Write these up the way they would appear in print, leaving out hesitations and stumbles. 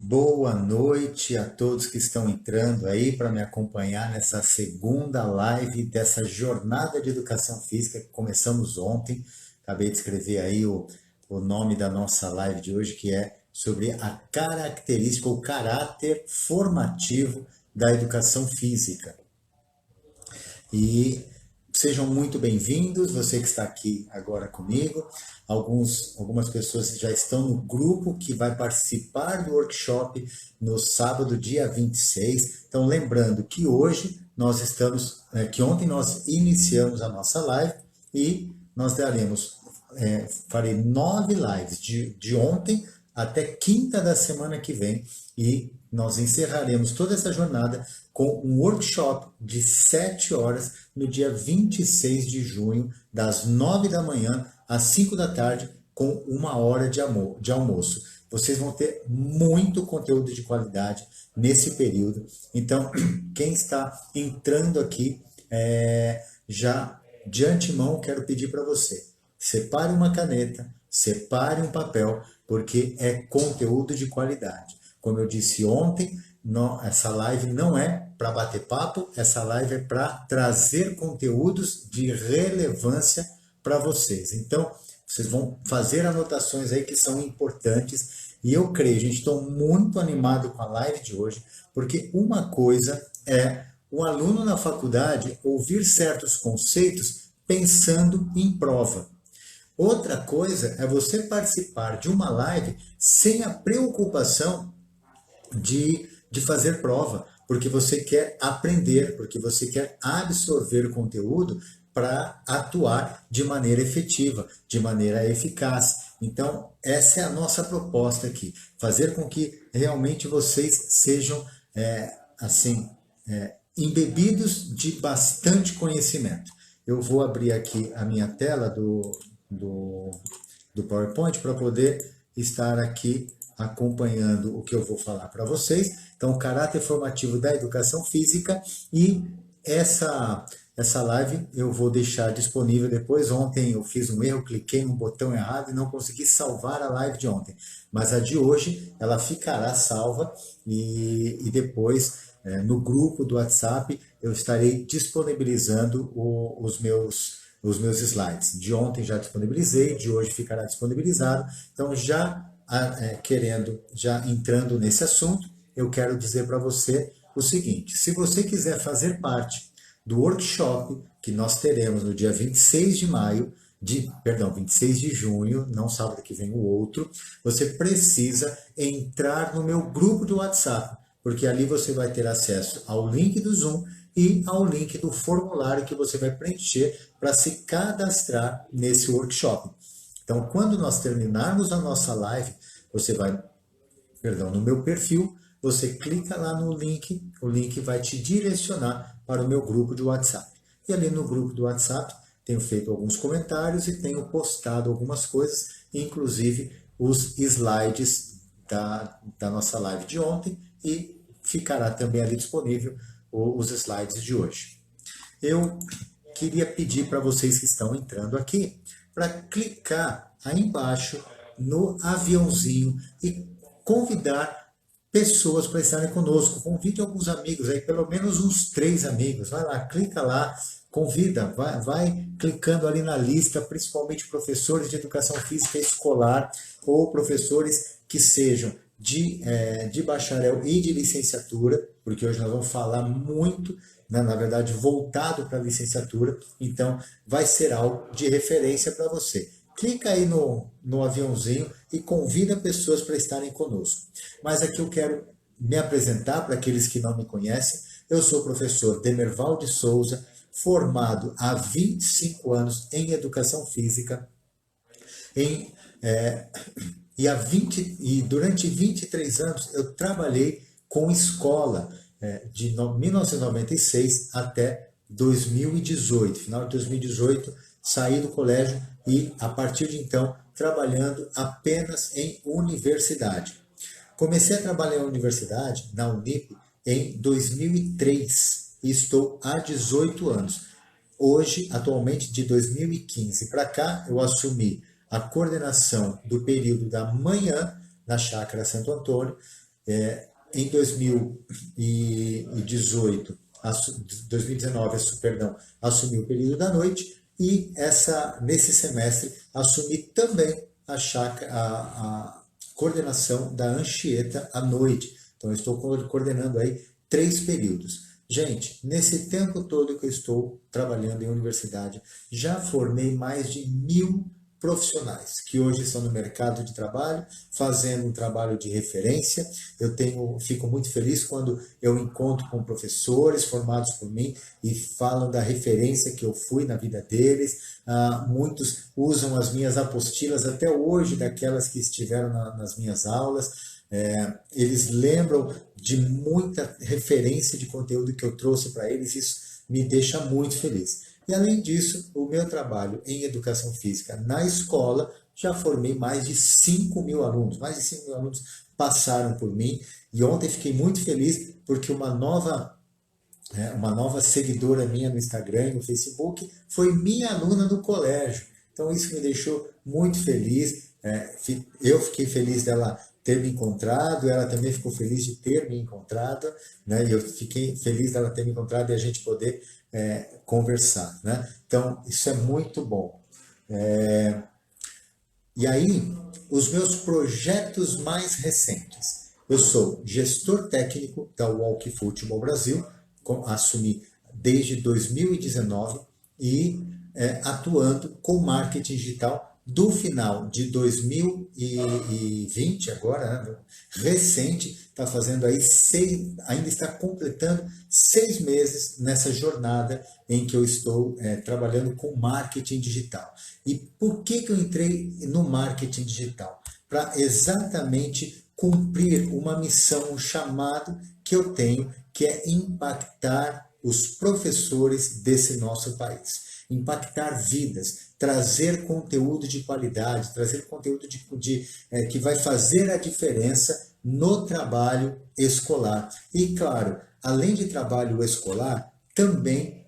Boa noite a todos que estão entrando aí para me acompanhar nessa segunda live dessa jornada de educação física que começamos ontem. Acabei de escrever aí o nome da nossa live de hoje, que é sobre a característica, o caráter formativo da educação física. E sejam muito bem-vindos, você que está aqui agora comigo. Algumas pessoas já estão no grupo que vai participar do workshop no sábado, dia 26. Então, lembrando que hoje nós estamos, que ontem nós iniciamos a nossa live e nós farei 9 lives de ontem até quinta da semana que vem e nós encerraremos toda essa jornada com um workshop de 7 horas no dia 26 de junho, das 9 da manhã às 5 da tarde, com 1 hora de almoço. Vocês vão ter muito conteúdo de qualidade nesse período. Então, quem está entrando aqui, já de antemão, quero pedir para você, separe uma caneta, separe um papel, porque é conteúdo de qualidade. Como eu disse ontem, essa live não é para bater papo, essa live é para trazer conteúdos de relevância para vocês. Então, vocês vão fazer anotações aí que são importantes. E eu creio, gente, estou muito animado com a live de hoje, porque uma coisa é o aluno na faculdade ouvir certos conceitos pensando em prova. Outra coisa é você participar de uma live sem a preocupação de fazer prova, porque você quer aprender, porque você quer absorver o conteúdo para atuar de maneira efetiva, de maneira eficaz. Então, essa é a nossa proposta aqui, fazer com que realmente vocês sejam, embebidos de bastante conhecimento. Eu vou abrir aqui a minha tela do, do PowerPoint para poder estar aqui acompanhando o que eu vou falar para vocês. Então, o caráter formativo da educação física e essa live eu vou deixar disponível depois. Ontem eu fiz um erro, cliquei no botão errado e não consegui salvar a live de ontem. Mas a de hoje, ela ficará salva e depois, no grupo do WhatsApp, eu estarei disponibilizando os meus slides. De ontem já disponibilizei, de hoje ficará disponibilizado. Então, já entrando nesse assunto, eu quero dizer para você o seguinte: se você quiser fazer parte do workshop que nós teremos no dia 26 de maio, 26 de junho, não sábado que vem o outro, você precisa entrar no meu grupo do WhatsApp, porque ali você vai ter acesso ao link do Zoom e ao link do formulário que você vai preencher para se cadastrar nesse workshop. Então, quando nós terminarmos a nossa live, você vai, no meu perfil, você clica lá no link, o link vai te direcionar para o meu grupo de WhatsApp. E ali no grupo do WhatsApp, tenho feito alguns comentários e tenho postado algumas coisas, inclusive os slides da nossa live de ontem, e ficará também ali disponível os slides de hoje. Eu queria pedir para vocês que estão entrando aqui, para clicar aí embaixo no aviãozinho e convidar pessoas para estarem conosco. Convide alguns amigos aí, pelo menos uns 3 amigos. Vai lá, clica lá, convida, vai clicando ali na lista, principalmente professores de educação física escolar ou professores que sejam de bacharel e de licenciatura, porque hoje nós vamos falar muito, né, na verdade, voltado para a licenciatura, então vai ser algo de referência para você. Clica aí no aviãozinho e convida pessoas para estarem conosco. Mas aqui eu quero me apresentar para aqueles que não me conhecem. Eu sou o professor Demerval de Souza, formado há 25 anos em Educação Física, e durante 23 anos eu trabalhei com escola, de 1996 até 2018. Final de 2018, saí do colégio e, a partir de então, trabalhando apenas em universidade. Comecei a trabalhar em universidade, na Unip, em 2003 e estou há 18 anos. Hoje, atualmente, de 2015 para cá, eu assumi a coordenação do período da manhã na Chácara Santo Antônio. Em 2018, 2019, perdão, assumi o período da noite e nesse semestre assumi também a coordenação da Anchieta à noite. Então, eu estou coordenando aí 3 períodos. Gente, nesse tempo todo que eu estou trabalhando em universidade, já formei mais de 1.000 profissionais que hoje estão no mercado de trabalho, fazendo um trabalho de referência. Fico muito feliz quando eu encontro com professores formados por mim e falam da referência que eu fui na vida deles. Muitos usam as minhas apostilas até hoje, daquelas que estiveram nas minhas aulas. Eles lembram de muita referência de conteúdo que eu trouxe para eles, isso me deixa muito feliz. E além disso, o meu trabalho em educação física na escola, já formei mais de 5.000 alunos, mais de 5.000 alunos passaram por mim, e ontem fiquei muito feliz porque uma nova seguidora minha no Instagram e no Facebook foi minha aluna no colégio. Então isso me deixou muito feliz. Eu fiquei feliz dela ter me encontrado, ela também ficou feliz de ter me encontrado, né? E eu fiquei feliz dela ter me encontrado e a gente poder conversar, né? Então isso é muito bom. E aí, os meus projetos mais recentes. Eu sou gestor técnico da Walk Futebol Brasil, assumi desde 2019 e atuando com marketing digital do final de 2020, agora, né, recente, está fazendo aí ainda está completando 6 meses nessa jornada em que eu estou trabalhando com marketing digital. E por que eu entrei no marketing digital? Para exatamente cumprir uma missão, um chamado que eu tenho, que é impactar os professores desse nosso país. Impactar vidas, trazer conteúdo de qualidade, trazer conteúdo que vai fazer a diferença no trabalho escolar. E, claro, além de trabalho escolar, também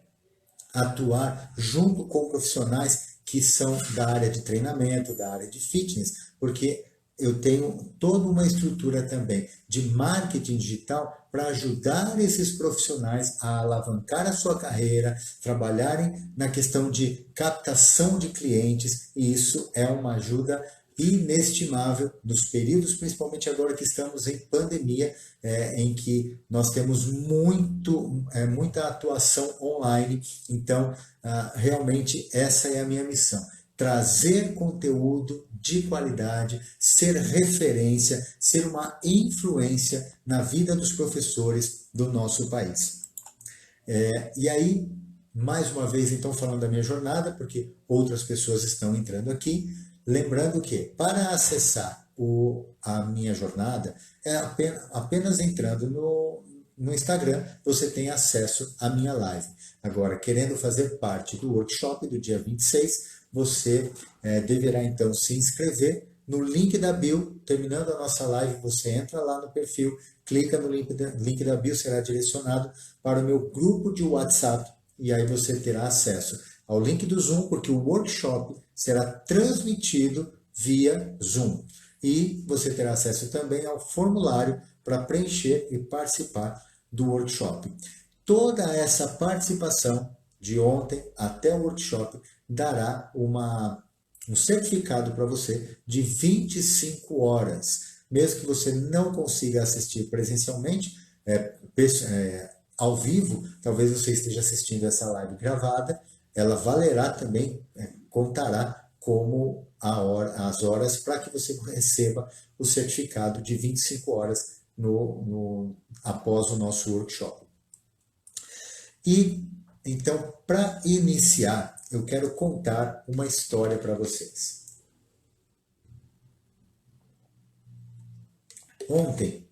atuar junto com profissionais que são da área de treinamento, da área de fitness, porque eu tenho toda uma estrutura também de marketing digital para ajudar esses profissionais a alavancar a sua carreira, trabalharem na questão de captação de clientes, e isso é uma ajuda inestimável nos períodos, principalmente agora que estamos em pandemia, em que nós temos muita atuação online. Então, realmente essa é a minha missão. Trazer conteúdo de qualidade, ser referência, ser uma influência na vida dos professores do nosso país. E aí, mais uma vez, então, falando da minha jornada, porque outras pessoas estão entrando aqui, lembrando que para acessar a minha jornada, apenas entrando no Instagram, você tem acesso à minha live. Agora, querendo fazer parte do workshop do dia 26, você deverá então se inscrever no link da bio. Terminando a nossa live, você entra lá no perfil, clica no link da bio, será direcionado para o meu grupo de WhatsApp, e aí você terá acesso ao link do Zoom, porque o workshop será transmitido via Zoom. E você terá acesso também ao formulário para preencher e participar do workshop. Toda essa participação de ontem até o workshop dará um certificado para você de 25 horas. Mesmo que você não consiga assistir presencialmente, ao vivo, talvez você esteja assistindo essa live gravada, ela valerá também, contará como as horas para que você receba o certificado de 25 horas após o nosso workshop. E então, para iniciar, eu quero contar uma história para vocês. Ontem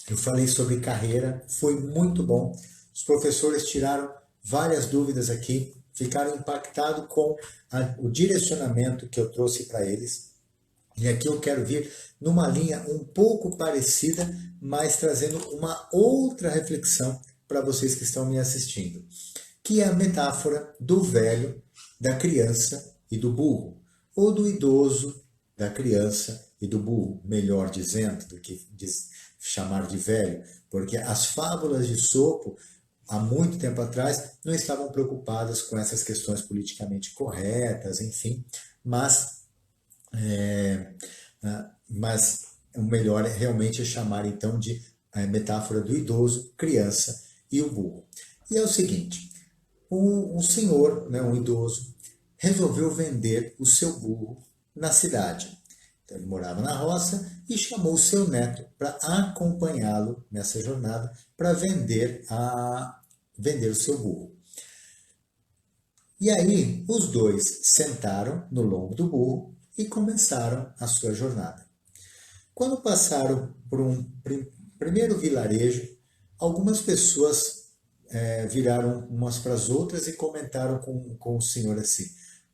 eu falei sobre carreira, foi muito bom. Os professores tiraram várias dúvidas aqui, ficaram impactados com o direcionamento que eu trouxe para eles. E aqui eu quero vir numa linha um pouco parecida, mas trazendo uma outra reflexão para vocês que estão me assistindo, que é a metáfora do velho, da criança e do burro, ou do idoso, da criança e do burro, melhor dizendo, do que chamar de velho, porque as fábulas de Sopo, há muito tempo atrás, não estavam preocupadas com essas questões politicamente corretas, enfim, mas, é, mas o melhor é realmente chamar então de metáfora do idoso, criança e o burro. E é o seguinte, um senhor, né, um idoso, resolveu vender o seu burro na cidade. Então, ele morava na roça e chamou o seu neto para acompanhá-lo nessa jornada para vender o seu burro. E aí, os dois sentaram no lombo do burro e começaram a sua jornada. Quando passaram por um primeiro vilarejo, algumas pessoas viraram umas para as outras e comentaram com o senhor assim: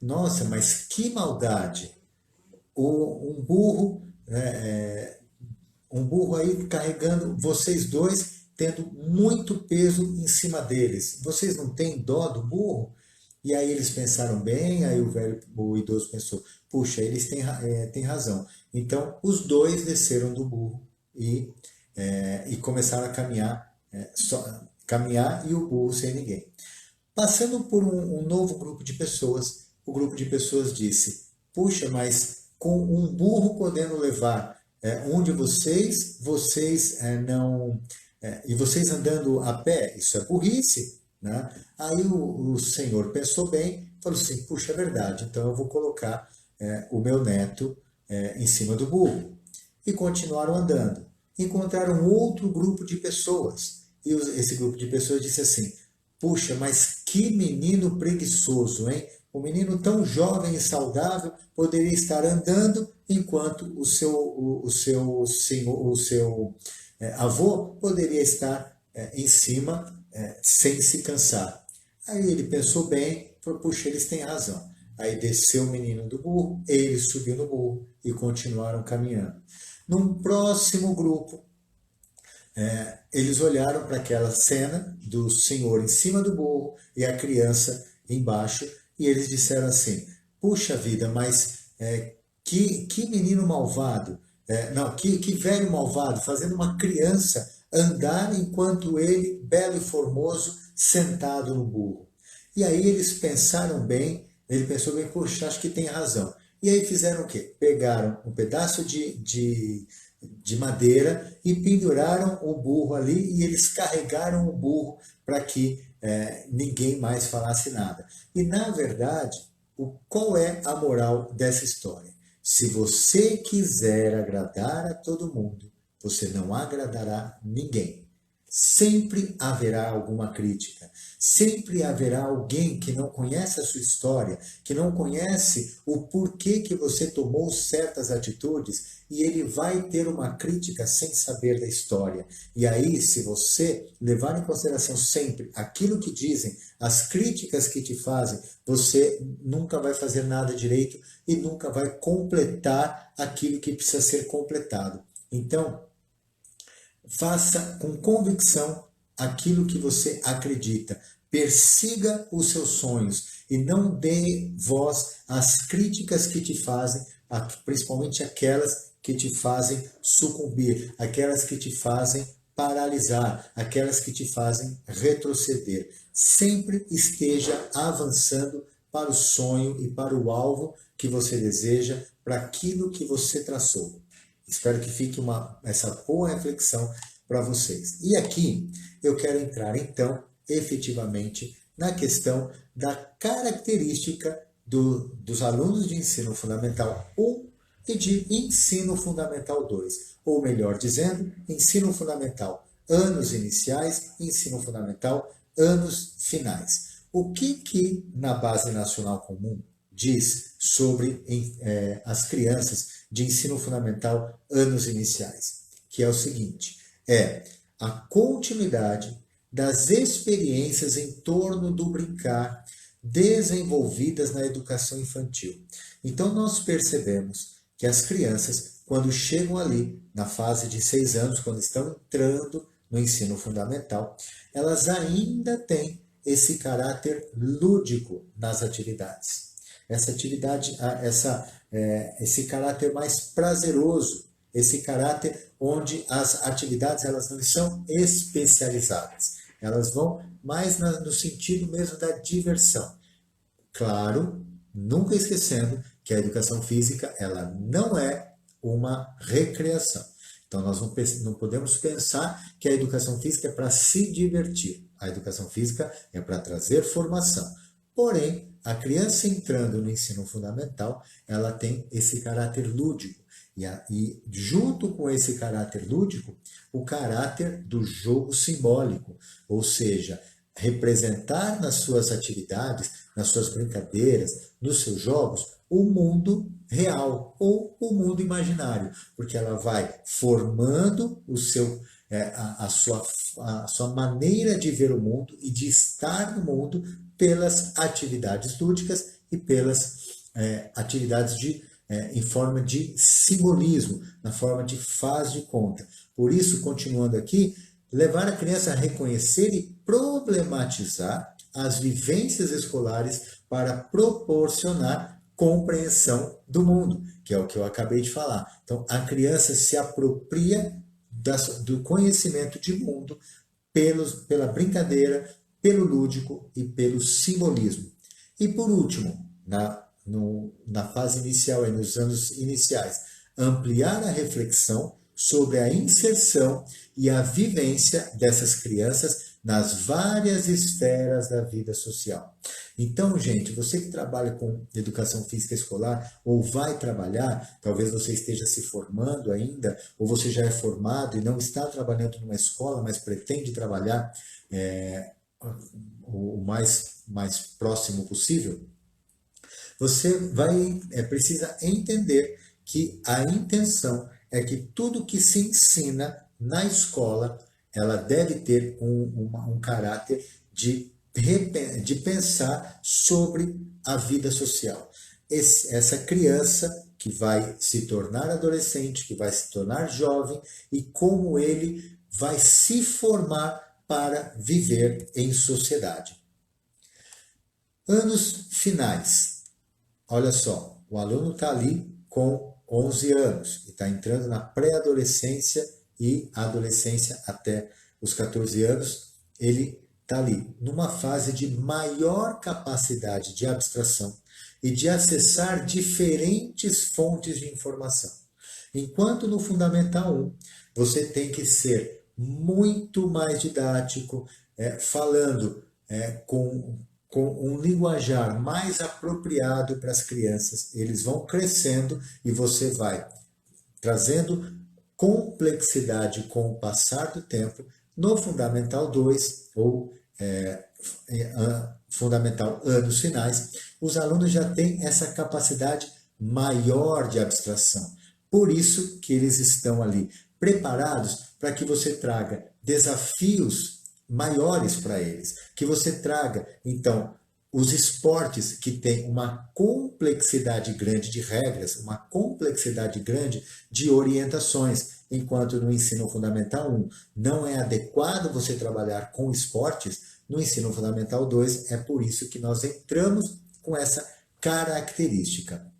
nossa, mas que maldade! Um burro aí carregando vocês dois, tendo muito peso em cima deles. Vocês não têm dó do burro? E aí eles pensaram bem, aí o idoso pensou, puxa, eles têm razão. Então os dois desceram do burro e começaram a caminhar e o burro sem ninguém. Passando por um novo grupo de pessoas, o grupo de pessoas disse, puxa, mas com um burro podendo levar um de vocês, não... e vocês andando a pé, isso é burrice, né? Aí o senhor pensou bem, falou assim, puxa, é verdade, então eu vou colocar o meu neto em cima do burro. E continuaram andando. Encontraram outro grupo de pessoas, e esse grupo de pessoas disse assim, puxa, mas que menino preguiçoso, hein? Um menino tão jovem e saudável poderia estar andando enquanto o seu avô poderia estar em cima sem se cansar. Aí ele pensou bem, falou, puxa, eles têm razão. Aí desceu o menino do burro, ele subiu no burro e continuaram caminhando. Num próximo grupo, eles olharam para aquela cena do senhor em cima do burro e a criança embaixo e eles disseram assim, puxa vida, mas que menino malvado, não, que velho malvado, fazendo uma criança andar enquanto ele, belo e formoso, sentado no burro. E aí eles pensaram bem, ele pensou bem, poxa, acho que tem razão. E aí fizeram o quê? Pegaram um pedaço de madeira e penduraram o burro ali e eles carregaram o burro para que ninguém mais falasse nada. E, na verdade, qual é a moral dessa história? Se você quiser agradar a todo mundo, você não agradará ninguém. Sempre haverá alguma crítica, sempre haverá alguém que não conhece a sua história, que não conhece o porquê que você tomou certas atitudes e ele vai ter uma crítica sem saber da história. E aí, se você levar em consideração sempre aquilo que dizem, as críticas que te fazem, você nunca vai fazer nada direito e nunca vai completar aquilo que precisa ser completado. Então, faça com convicção aquilo que você acredita. Persiga os seus sonhos e não dê voz às críticas que te fazem, principalmente aquelas que te fazem sucumbir, aquelas que te fazem paralisar, aquelas que te fazem retroceder. Sempre esteja avançando para o sonho e para o alvo que você deseja, para aquilo que você traçou. Espero que fique essa boa reflexão para vocês. E aqui eu quero entrar, então, efetivamente, na questão da característica dos alunos de ensino fundamental 1 e de ensino fundamental 2. Ou melhor dizendo, ensino fundamental anos iniciais e ensino fundamental anos finais. O que na Base Nacional Comum diz sobre as crianças de ensino fundamental anos iniciais? Que é o seguinte, a continuidade das experiências em torno do brincar desenvolvidas na educação infantil. Então, nós percebemos que as crianças, quando chegam ali na fase de 6 anos, quando estão entrando no ensino fundamental, elas ainda têm esse caráter lúdico nas atividades. Essa atividade, esse caráter mais prazeroso esse caráter onde as atividades elas não são especializadas. Elas vão mais no sentido mesmo da diversão. Claro, nunca esquecendo que a educação física ela não é uma recreação. Então, nós não podemos pensar que a educação física é para se divertir. A educação física é para trazer formação. Porém, a criança entrando no ensino fundamental, ela tem esse caráter lúdico. E junto com esse caráter lúdico, o caráter do jogo simbólico, ou seja, representar nas suas atividades, nas suas brincadeiras, nos seus jogos, o mundo real ou o mundo imaginário, porque ela vai formando a sua maneira de ver o mundo e de estar no mundo pelas atividades lúdicas e pelas atividades em forma de simbolismo, na forma de faz de conta. Por isso, continuando aqui, levar a criança a reconhecer e problematizar as vivências escolares para proporcionar compreensão do mundo, que é o que eu acabei de falar. Então, a criança se apropria do conhecimento de mundo pela brincadeira, pelo lúdico e pelo simbolismo. E por último, na fase inicial, nos anos iniciais, ampliar a reflexão sobre a inserção e a vivência dessas crianças nas várias esferas da vida social. Então, gente, você que trabalha com educação física escolar ou vai trabalhar, talvez você esteja se formando ainda, ou você já é formado e não está trabalhando numa escola, mas pretende trabalhar o mais próximo possível, você precisa entender que a intenção é que tudo que se ensina na escola, ela deve ter um caráter de pensar sobre a vida social. Essa criança que vai se tornar adolescente, que vai se tornar jovem, e como ele vai se formar para viver em sociedade. Anos finais. Olha só, o aluno está ali com 11 anos e está entrando na pré-adolescência e adolescência até os 14 anos, ele está ali numa fase de maior capacidade de abstração e de acessar diferentes fontes de informação. Enquanto no Fundamental 1, você tem que ser muito mais didático, falando com um linguajar mais apropriado para as crianças. Eles vão crescendo e você vai trazendo complexidade com o passar do tempo. No Fundamental 2, ou Fundamental anos finais, os alunos já têm essa capacidade maior de abstração. Por isso que eles estão ali preparados para que você traga desafios maiores para eles, que você traga, então, os esportes que têm uma complexidade grande de regras, uma complexidade grande de orientações, enquanto no ensino fundamental 1 não é adequado você trabalhar com esportes, no ensino fundamental 2 é por isso que nós entramos com essa característica.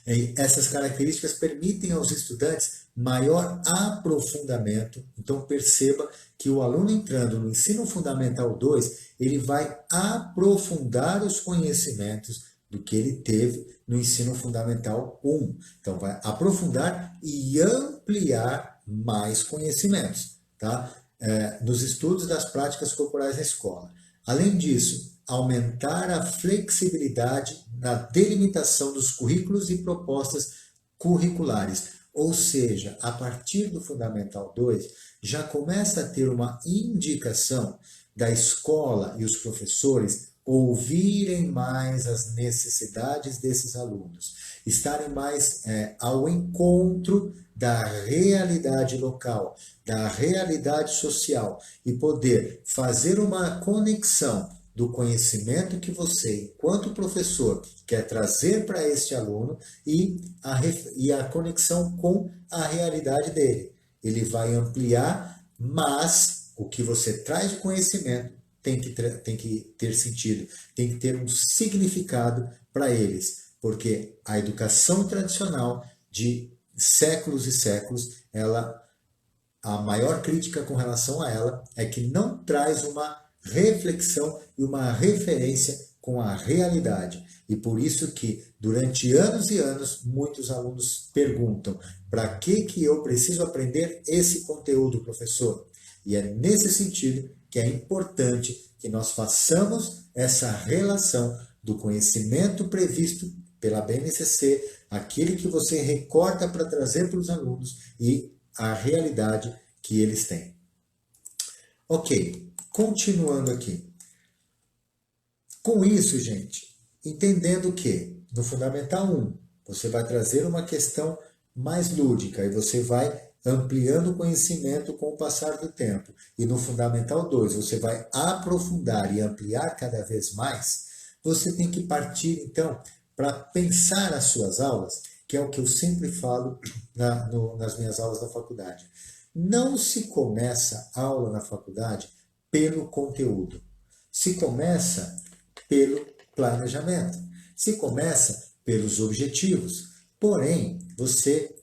E essas características permitem aos estudantes maior aprofundamento. Então perceba que o aluno entrando no ensino fundamental 2, ele vai aprofundar os conhecimentos do que ele teve no ensino fundamental 1. Então vai aprofundar e ampliar mais conhecimentos, tá? Nos estudos das práticas corporais na escola. Além disso, aumentar a flexibilidade na delimitação dos currículos e propostas curriculares. Ou seja, a partir do Fundamental 2, já começa a ter uma indicação da escola e os professores ouvirem mais as necessidades desses alunos, estarem mais ao encontro da realidade local, da realidade social e poder fazer uma conexão do conhecimento que você, enquanto professor, quer trazer para este aluno e a conexão com a realidade dele. Ele vai ampliar, mas o que você traz de conhecimento tem que ter sentido, tem que ter um significado para eles, porque a educação tradicional de séculos e séculos, a maior crítica com relação a ela é que não traz uma reflexão e uma referência com a realidade. E por isso que, durante anos e anos, muitos alunos perguntam: para que eu preciso aprender esse conteúdo, professor? E é nesse sentido que é importante que nós façamos essa relação do conhecimento previsto pela BNCC, aquele que você recorta para trazer para os alunos, e a realidade que eles têm. Ok, continuando aqui. Com isso, gente, entendendo que no Fundamental 1 você vai trazer uma questão mais lúdica e você vai ampliando o conhecimento com o passar do tempo. E no Fundamental 2 você vai aprofundar e ampliar cada vez mais. Você tem que partir, então, para pensar as suas aulas, que é o que eu sempre falo nas minhas aulas da faculdade. Não se começa a aula na faculdade pelo conteúdo. Se começa pelo planejamento. Se começa pelos objetivos. Porém, você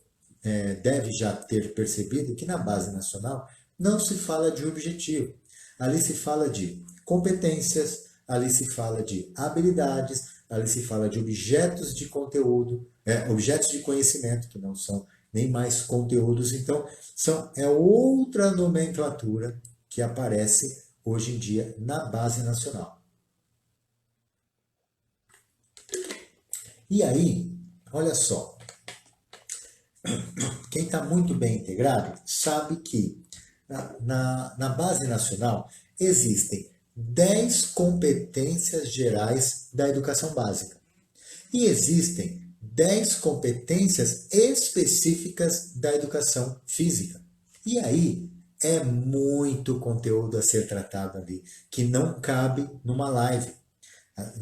deve já ter percebido que na Base Nacional não se fala de objetivo. Ali se fala de competências, ali se fala de habilidades, ali se fala de objetos de conteúdo, objetos de conhecimento, que não são nem mais conteúdos. Então, é outra nomenclatura que aparece hoje em dia na Base Nacional. E aí, olha só, quem está muito bem integrado sabe que na Base Nacional existem 10 competências gerais da educação básica. E existem 10 competências específicas da educação física. E aí é muito conteúdo a ser tratado ali, que não cabe numa live.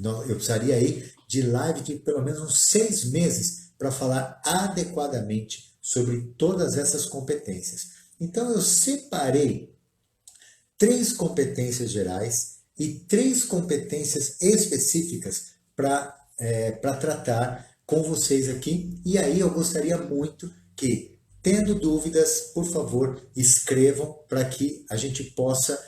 Eu precisaria aí de live de pelo menos uns 6 meses para falar adequadamente sobre todas essas competências. Então eu separei 3 competências gerais e 3 competências específicas para tratar com vocês aqui. E aí eu gostaria muito que, tendo dúvidas, por favor, escrevam para que a gente possa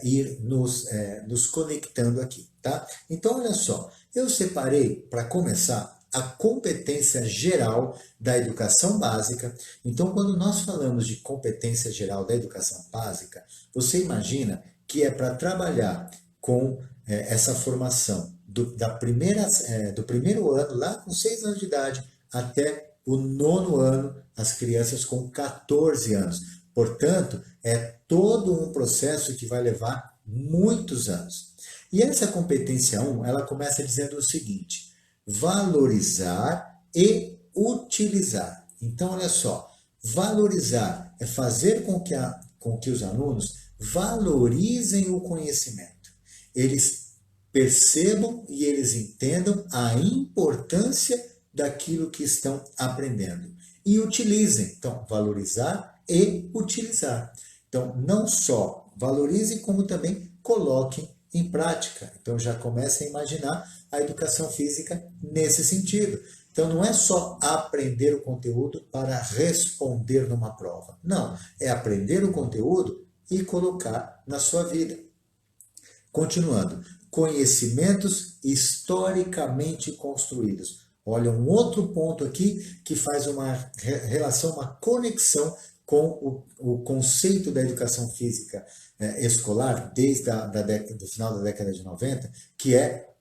ir nos conectando aqui, tá? Então, olha só, eu separei, para começar, a competência geral da educação básica. Então, quando nós falamos de competência geral da educação básica, você imagina que é para trabalhar com essa formação do primeiro ano, lá com 6 anos de idade, até o 9º ano, as crianças com 14 anos. Portanto, é todo um processo que vai levar muitos anos. E essa competência 1, ela começa dizendo o seguinte: valorizar e utilizar. Então, olha só, valorizar é fazer com que os alunos valorizem o conhecimento. Eles percebam e eles entendam a importância daquilo que estão aprendendo. E utilizem. Então, valorizar e utilizar. Então, não só valorizem, como também coloquem em prática. Então, já comecem a imaginar a educação física nesse sentido. Então, não é só aprender o conteúdo para responder numa prova. Não, é aprender o conteúdo e colocar na sua vida. Continuando, conhecimentos historicamente construídos. Olha, um outro ponto aqui que faz uma relação, uma conexão com o conceito da educação física escolar desde do final da década de 90, que é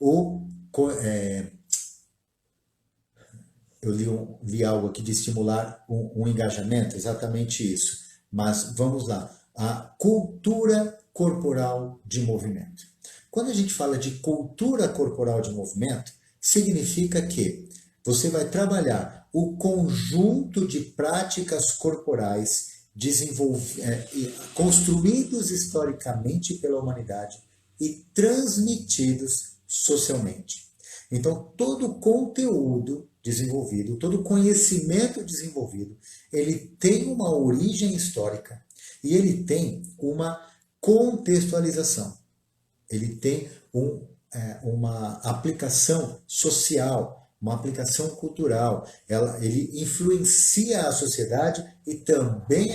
eu li algo aqui de estimular um engajamento, exatamente isso. Mas vamos lá, a cultura corporal de movimento. Quando a gente fala de cultura corporal de movimento, significa que você vai trabalhar o conjunto de práticas corporais construídos historicamente pela humanidade e transmitidos socialmente. Então, todo conteúdo desenvolvido, todo conhecimento desenvolvido, ele tem uma origem histórica e ele tem uma contextualização. Ele tem uma aplicação social, uma aplicação cultural. Ele influencia a sociedade e também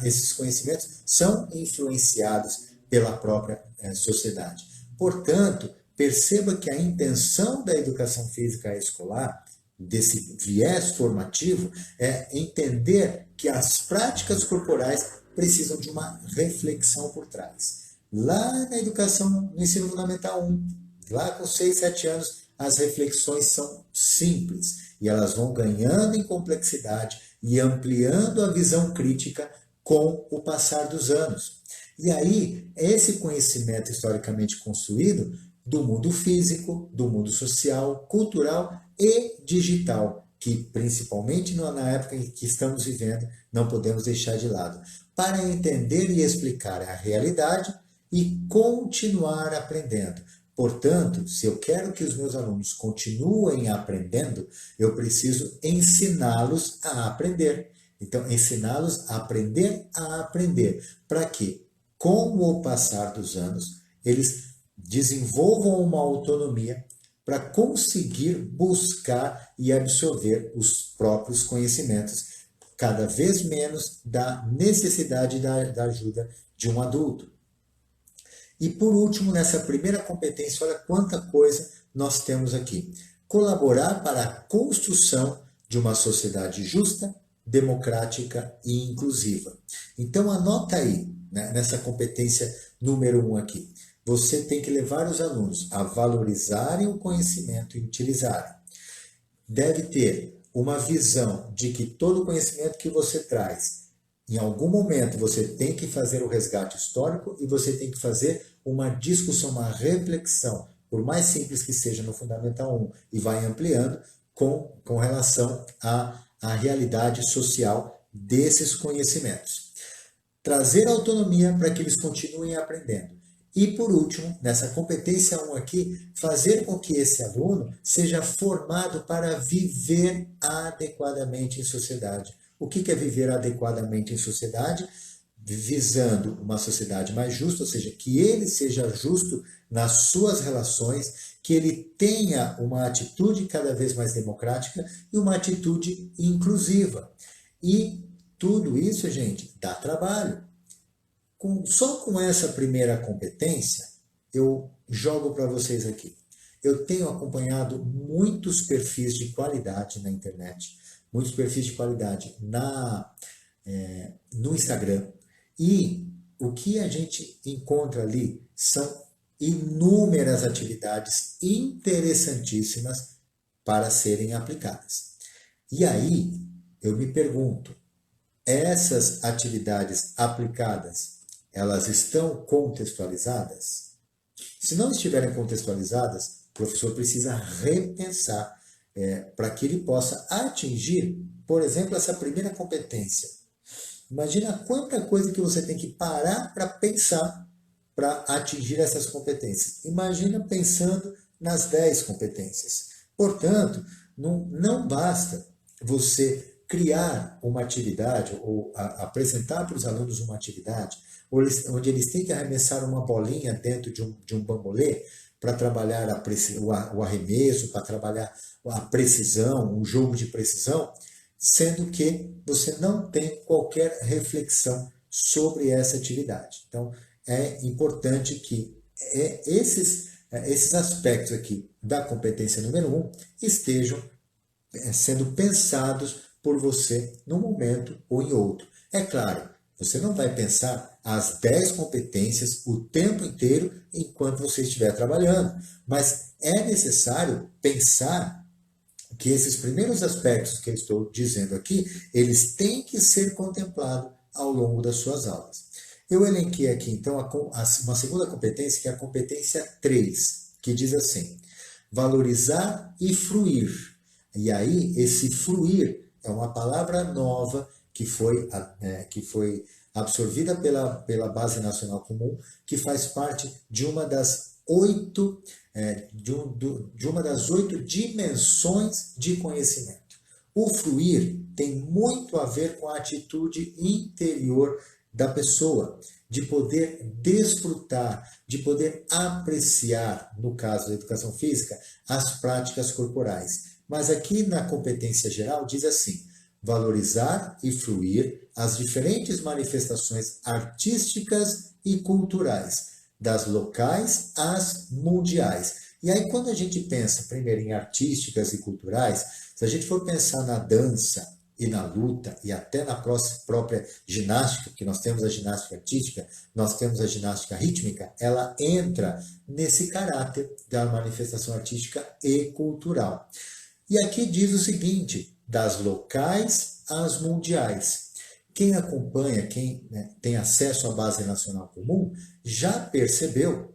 esses conhecimentos são influenciados pela própria sociedade. Portanto, perceba que a intenção da educação física escolar, desse viés formativo, é entender que as práticas corporais precisam de uma reflexão por trás. Lá na educação, no ensino fundamental 1, lá com 6, 7 anos, as reflexões são simples e elas vão ganhando em complexidade e ampliando a visão crítica com o passar dos anos. E aí, esse conhecimento historicamente construído do mundo físico, do mundo social, cultural e digital, que principalmente na época em que estamos vivendo, não podemos deixar de lado, para entender e explicar a realidade e continuar aprendendo. Portanto, se eu quero que os meus alunos continuem aprendendo, eu preciso ensiná-los a aprender. Então, ensiná-los a aprender, para que, com o passar dos anos, eles desenvolvam uma autonomia para conseguir buscar e absorver os próprios conhecimentos, cada vez menos da necessidade da ajuda de um adulto. E por último, nessa primeira competência, olha quanta coisa nós temos aqui. Colaborar para a construção de uma sociedade justa, democrática e inclusiva. Então anota aí, né, nessa competência número 1 aqui. Você tem que levar os alunos a valorizarem o conhecimento e utilizarem. Deve ter uma visão de que todo o conhecimento que você traz, em algum momento você tem que fazer o resgate histórico e você tem que fazer uma discussão, uma reflexão, por mais simples que seja no Fundamental 1, e vai ampliando com relação à realidade social desses conhecimentos. Trazer autonomia para que eles continuem aprendendo. E, por último, nessa competência 1 aqui, fazer com que esse aluno seja formado para viver adequadamente em sociedade. O que é viver adequadamente em sociedade? Visando uma sociedade mais justa, ou seja, que ele seja justo nas suas relações, que ele tenha uma atitude cada vez mais democrática e uma atitude inclusiva. E tudo isso, gente, dá trabalho. Só com essa primeira competência, eu jogo para vocês aqui. Eu tenho acompanhado muitos perfis de qualidade na internet, muitos perfis de qualidade no Instagram, e o que a gente encontra ali são inúmeras atividades interessantíssimas para serem aplicadas. E aí, eu me pergunto, essas atividades aplicadas, elas estão contextualizadas? Se não estiverem contextualizadas, o professor precisa repensar para que ele possa atingir, por exemplo, essa primeira competência. Imagina quanta coisa que você tem que parar para pensar para atingir essas competências. Imagina pensando nas 10 competências. Portanto, não basta você criar uma atividade ou apresentar para os alunos uma atividade onde eles têm que arremessar uma bolinha dentro de um bambolê para trabalhar o arremesso, para trabalhar a precisão, um jogo de precisão, sendo que você não tem qualquer reflexão sobre essa atividade. Então, é importante que esses aspectos aqui da competência número 1 estejam sendo pensados por você num momento ou em outro. É claro, você não vai pensar as 10 competências o tempo inteiro enquanto você estiver trabalhando, mas é necessário pensar que esses primeiros aspectos que eu estou dizendo aqui, eles têm que ser contemplados ao longo das suas aulas. Eu elenquei aqui, então, uma segunda competência, que é a competência 3, que diz assim, valorizar e fruir. E aí, esse fruir é uma palavra nova que foi absorvida pela Base Nacional Comum, que faz parte de uma das 8 dimensões de conhecimento. O fruir tem muito a ver com a atitude interior da pessoa, de poder desfrutar, de poder apreciar, no caso da educação física, as práticas corporais. Mas aqui na competência geral diz assim: valorizar e fruir as diferentes manifestações artísticas e culturais, das locais às mundiais. E aí, quando a gente pensa primeiro em artísticas e culturais, se a gente for pensar na dança e na luta, e até na própria ginástica, que nós temos a ginástica artística, nós temos a ginástica rítmica, ela entra nesse caráter da manifestação artística e cultural. E aqui diz o seguinte: das locais às mundiais. Quem acompanha, quem tem acesso à base nacional comum, já percebeu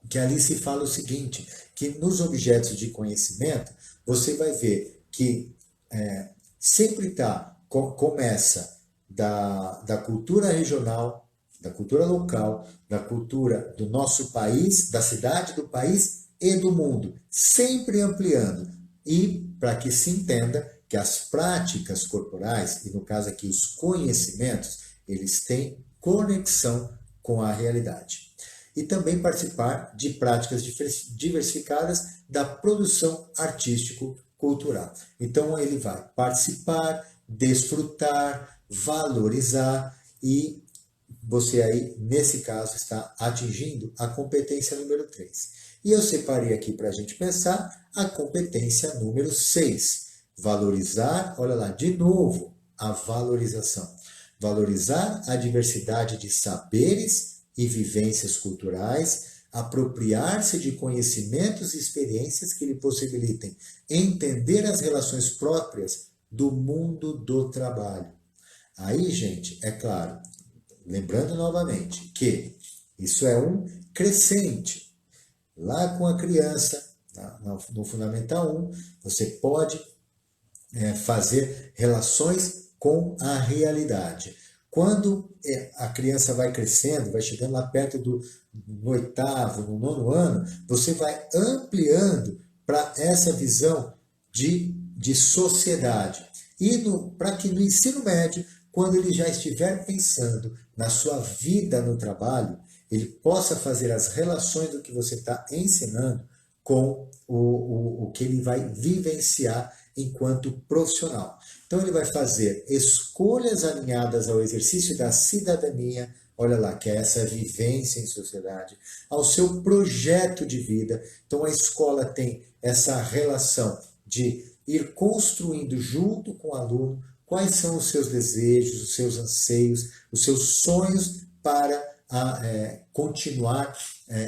que ali se fala o seguinte, que nos objetos de conhecimento, você vai ver que sempre começa da cultura regional, da cultura local, da cultura do nosso país, da cidade, do país e do mundo, sempre ampliando. E para que se entenda que as práticas corporais, e no caso aqui os conhecimentos, eles têm conexão com a realidade. E também participar de práticas diversificadas da produção artístico-cultural. Então ele vai participar, desfrutar, valorizar e você aí, nesse caso, está atingindo a competência número 3. E eu separei aqui para a gente pensar a competência número 6. Valorizar, olha lá, de novo, a valorização. Valorizar a diversidade de saberes e vivências culturais, apropriar-se de conhecimentos e experiências que lhe possibilitem entender as relações próprias do mundo do trabalho. Aí, gente, é claro, lembrando novamente que isso é um crescente. Lá com a criança, no Fundamental 1, você pode fazer relações com a realidade. Quando a criança vai crescendo, vai chegando lá perto no 8º, no 9º ano, você vai ampliando para essa visão de sociedade. E para que no ensino médio, quando ele já estiver pensando na sua vida no trabalho, ele possa fazer as relações do que você está ensinando com o que ele vai vivenciar enquanto profissional. Então ele vai fazer escolhas alinhadas ao exercício da cidadania, olha lá, que é essa vivência em sociedade, ao seu projeto de vida. Então a escola tem essa relação de ir construindo junto com o aluno quais são os seus desejos, os seus anseios, os seus sonhos para continuar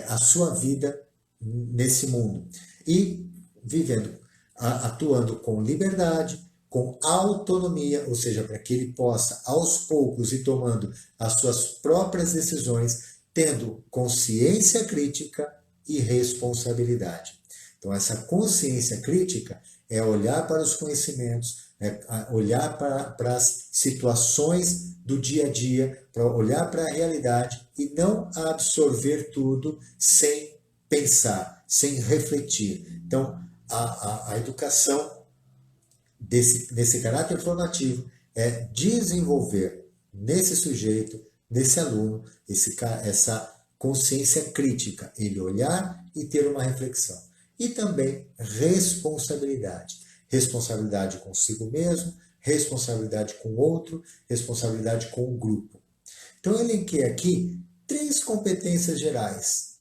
a sua vida nesse mundo. E vivendo, atuando com liberdade, com autonomia, ou seja, para que ele possa, aos poucos, ir tomando as suas próprias decisões, tendo consciência crítica e responsabilidade. Então, essa consciência crítica é olhar para os conhecimentos, é olhar para as situações do dia a dia, para olhar para a realidade e não absorver tudo sem pensar, sem refletir. Então, a educação desse caráter formativo é desenvolver nesse sujeito, nesse aluno, essa consciência crítica, ele olhar e ter uma reflexão. E também responsabilidade. Responsabilidade consigo mesmo, responsabilidade com o outro, responsabilidade com o grupo. Então, eu elenquei aqui 3 competências gerais.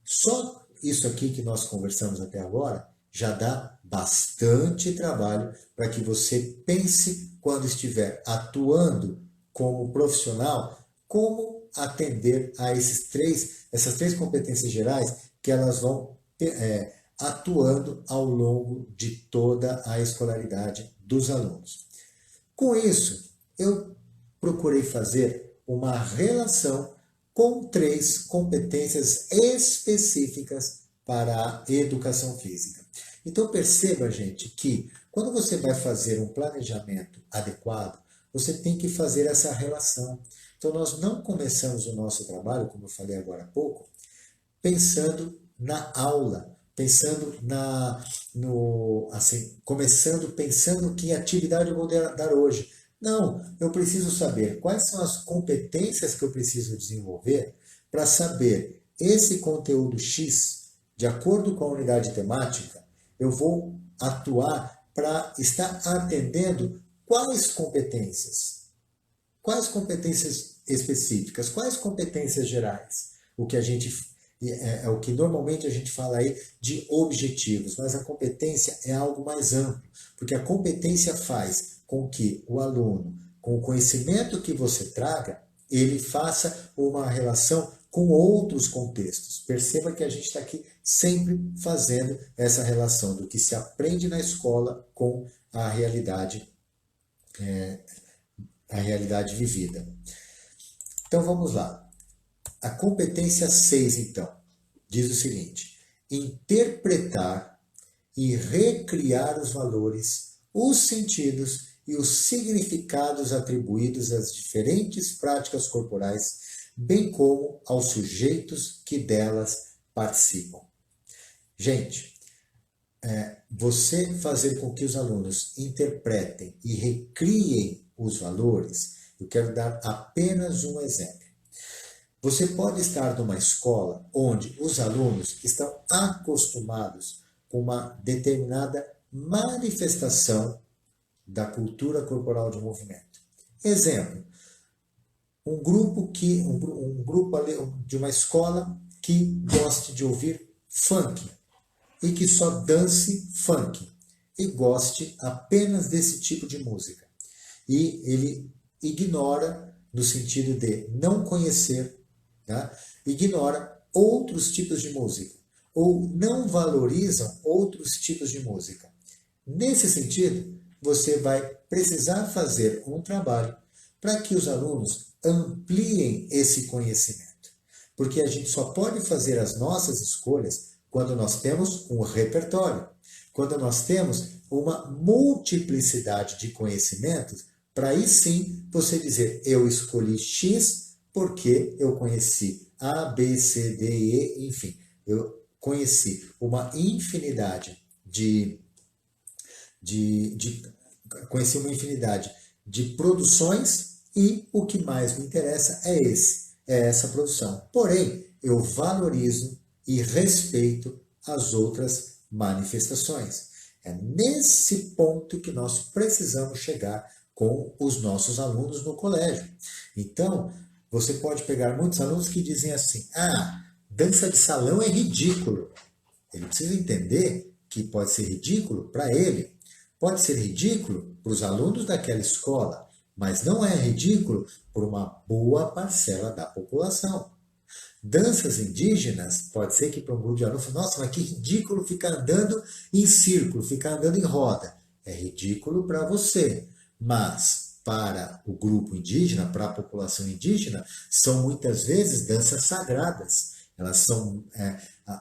Só isso aqui que nós conversamos até agora já dá bastante trabalho para que você pense, quando estiver atuando como profissional, como atender a essas três competências gerais que elas vão atuando ao longo de toda a escolaridade dos alunos. Com isso, eu procurei fazer uma relação com 3 competências específicas para a educação física. Então perceba, gente, que quando você vai fazer um planejamento adequado, você tem que fazer essa relação. Então nós não começamos o nosso trabalho, como eu falei agora há pouco, pensando na aula, pensando começando pensando que atividade eu vou dar hoje. Não, eu preciso saber quais são as competências que eu preciso desenvolver para saber esse conteúdo X, de acordo com a unidade temática, eu vou atuar para estar atendendo quais competências? Quais competências específicas? Quais competências gerais? O que a gente é o que normalmente a gente fala aí de objetivos, mas a competência é algo mais amplo, porque a competência faz com que o aluno, com o conhecimento que você traga, ele faça uma relação com outros contextos. Perceba que a gente está aqui sempre fazendo essa relação do que se aprende na escola com a realidade vivida. Então vamos lá. A competência 6, então, diz o seguinte: interpretar e recriar os valores, os sentidos e os significados atribuídos às diferentes práticas corporais, bem como aos sujeitos que delas participam. Gente, você fazer com que os alunos interpretem e recriem os valores, eu quero dar apenas um exemplo. Você pode estar numa escola onde os alunos estão acostumados com uma determinada manifestação da cultura corporal de movimento. Exemplo, um grupo de uma escola que goste de ouvir funk e que só dance funk e goste apenas desse tipo de música. E ele ignora no sentido de não conhecer, tá? Ignora outros tipos de música ou não valorizam outros tipos de música. Nesse sentido, você vai precisar fazer um trabalho para que os alunos ampliem esse conhecimento. Porque a gente só pode fazer as nossas escolhas quando nós temos um repertório, quando nós temos uma multiplicidade de conhecimentos, para aí sim você dizer, eu escolhi X porque eu conheci A, B, C, D, E, enfim, eu conheci uma infinidade conheci uma infinidade de produções e o que mais me interessa é essa produção. Porém, eu valorizo e respeito as outras manifestações. É nesse ponto que nós precisamos chegar com os nossos alunos no colégio. Então, você pode pegar muitos alunos que dizem assim, dança de salão é ridículo. Ele precisa entender que pode ser ridículo para ele, pode ser ridículo para os alunos daquela escola, mas não é ridículo por uma boa parcela da população. Danças indígenas, pode ser que para um grupo de alunos, nossa, mas que ridículo ficar andando em círculo, ficar andando em roda. É ridículo para você, mas para o grupo indígena, para a população indígena, são muitas vezes danças sagradas. Elas são,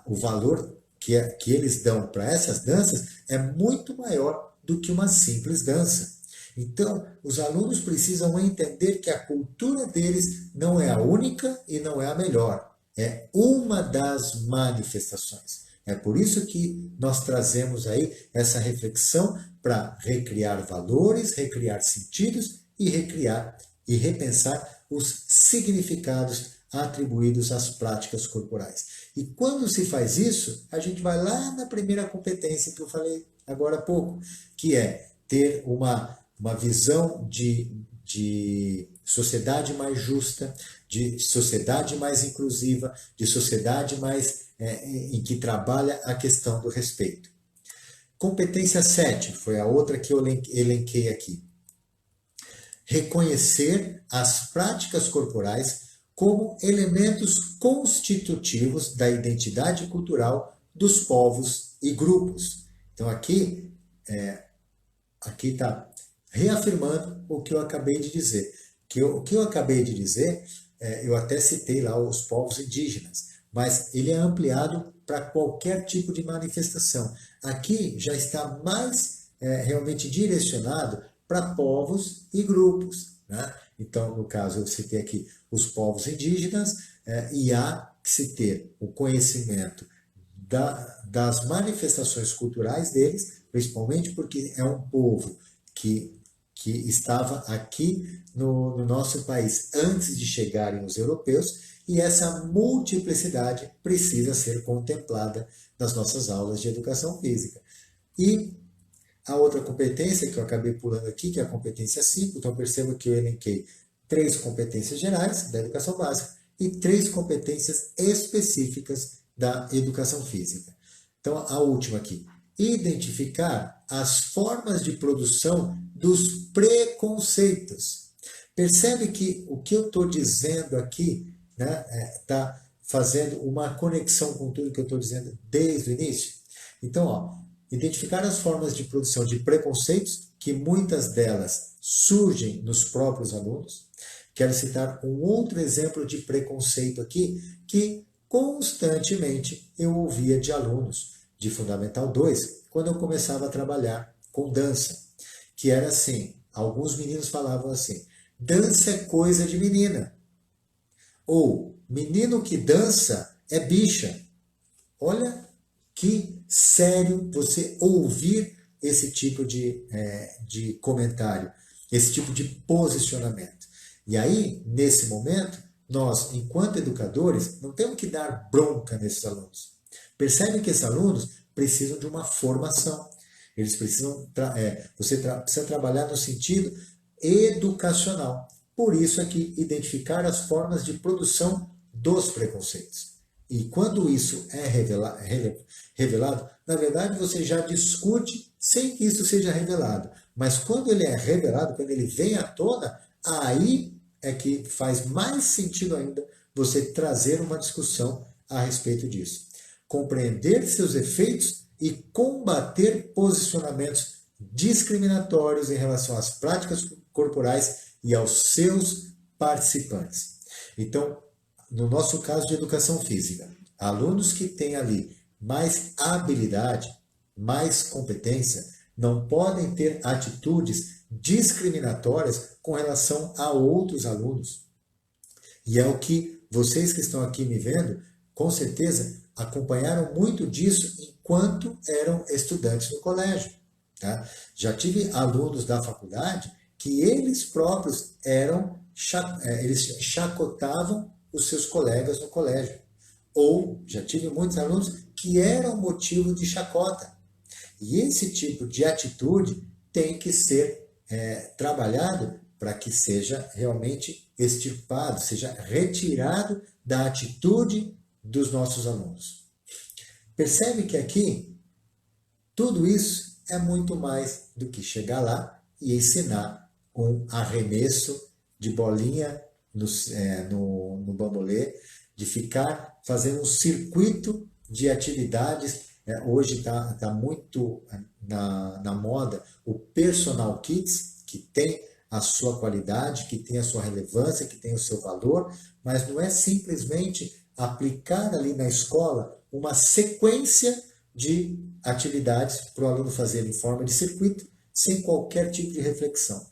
o valor que eles dão para essas danças é muito maior do que uma simples dança. Então, os alunos precisam entender que a cultura deles não é a única e não é a melhor. É uma das manifestações. É por isso que nós trazemos aí essa reflexão para recriar valores, recriar sentidos e recriar e repensar os significados atribuídos às práticas corporais. E quando se faz isso, a gente vai lá na primeira competência que eu falei agora há pouco, que é ter uma visão de sociedade mais justa, de sociedade mais inclusiva, de sociedade mais em que trabalha a questão do respeito. Competência 7 foi a outra que eu elenquei aqui. Reconhecer as práticas corporais como elementos constitutivos da identidade cultural dos povos e grupos. Então aqui está reafirmando o que eu acabei de dizer. O que eu acabei de dizer, eu até citei lá os povos indígenas, mas ele é ampliado para qualquer tipo de manifestação. Aqui já está mais realmente direcionado para povos e grupos, né? Então, no caso, eu citei aqui os povos indígenas, e há que se ter o conhecimento das manifestações culturais deles, principalmente porque é um povo que estava aqui no nosso país antes de chegarem os europeus, e essa multiplicidade precisa ser contemplada nas nossas aulas de educação física. E A outra competência que eu acabei pulando aqui, que é a competência 5, então perceba que eu elenquei 3 competências gerais da educação básica e 3 competências específicas da educação física. Então, a última aqui, identificar as formas de produção dos preconceitos. Percebe que o que eu estou dizendo aqui, né, está fazendo uma conexão com tudo que eu estou dizendo desde o início? Então, ó, identificar as formas de produção de preconceitos, que muitas delas surgem nos próprios alunos. Quero citar um outro exemplo de preconceito aqui, que constantemente eu ouvia de alunos de Fundamental 2, quando eu começava a trabalhar com dança, que era assim, alguns meninos falavam assim, dança é coisa de menina, ou menino que dança é bicha. Olha que sério você ouvir esse tipo de comentário, esse tipo de posicionamento. E aí, nesse momento, nós, enquanto educadores, não temos que dar bronca nesses alunos. Percebe que esses alunos precisam de uma formação. Eles precisam, você precisa trabalhar no sentido educacional. Por isso aqui, identificar as formas de produção dos preconceitos. E quando isso é revelado, na verdade você já discute sem que isso seja revelado. Mas quando ele é revelado, quando ele vem à tona, aí é que faz mais sentido ainda você trazer uma discussão a respeito disso. Compreender seus efeitos e combater posicionamentos discriminatórios em relação às práticas corporais e aos seus participantes. Então, no nosso caso de educação física, alunos que têm ali mais habilidade, mais competência, não podem ter atitudes discriminatórias com relação a outros alunos. E é o que vocês que estão aqui me vendo, com certeza, acompanharam muito disso enquanto eram estudantes no colégio. Tá? Já tive alunos da faculdade que eles próprios eles chacotavam os seus colegas no colégio. Ou já tive muitos alunos que eram motivo de chacota. E esse tipo de atitude tem que ser trabalhado para que seja realmente extirpado, seja retirado da atitude dos nossos alunos. Percebe que aqui tudo isso é muito mais do que chegar lá e ensinar um arremesso de bolinha no bambolê, de ficar fazendo um circuito de atividades. Hoje está muito na moda o personal kits, que tem a sua qualidade, que tem a sua relevância, que tem o seu valor, mas não é simplesmente aplicar ali na escola uma sequência de atividades para o aluno fazer em forma de circuito, sem qualquer tipo de reflexão.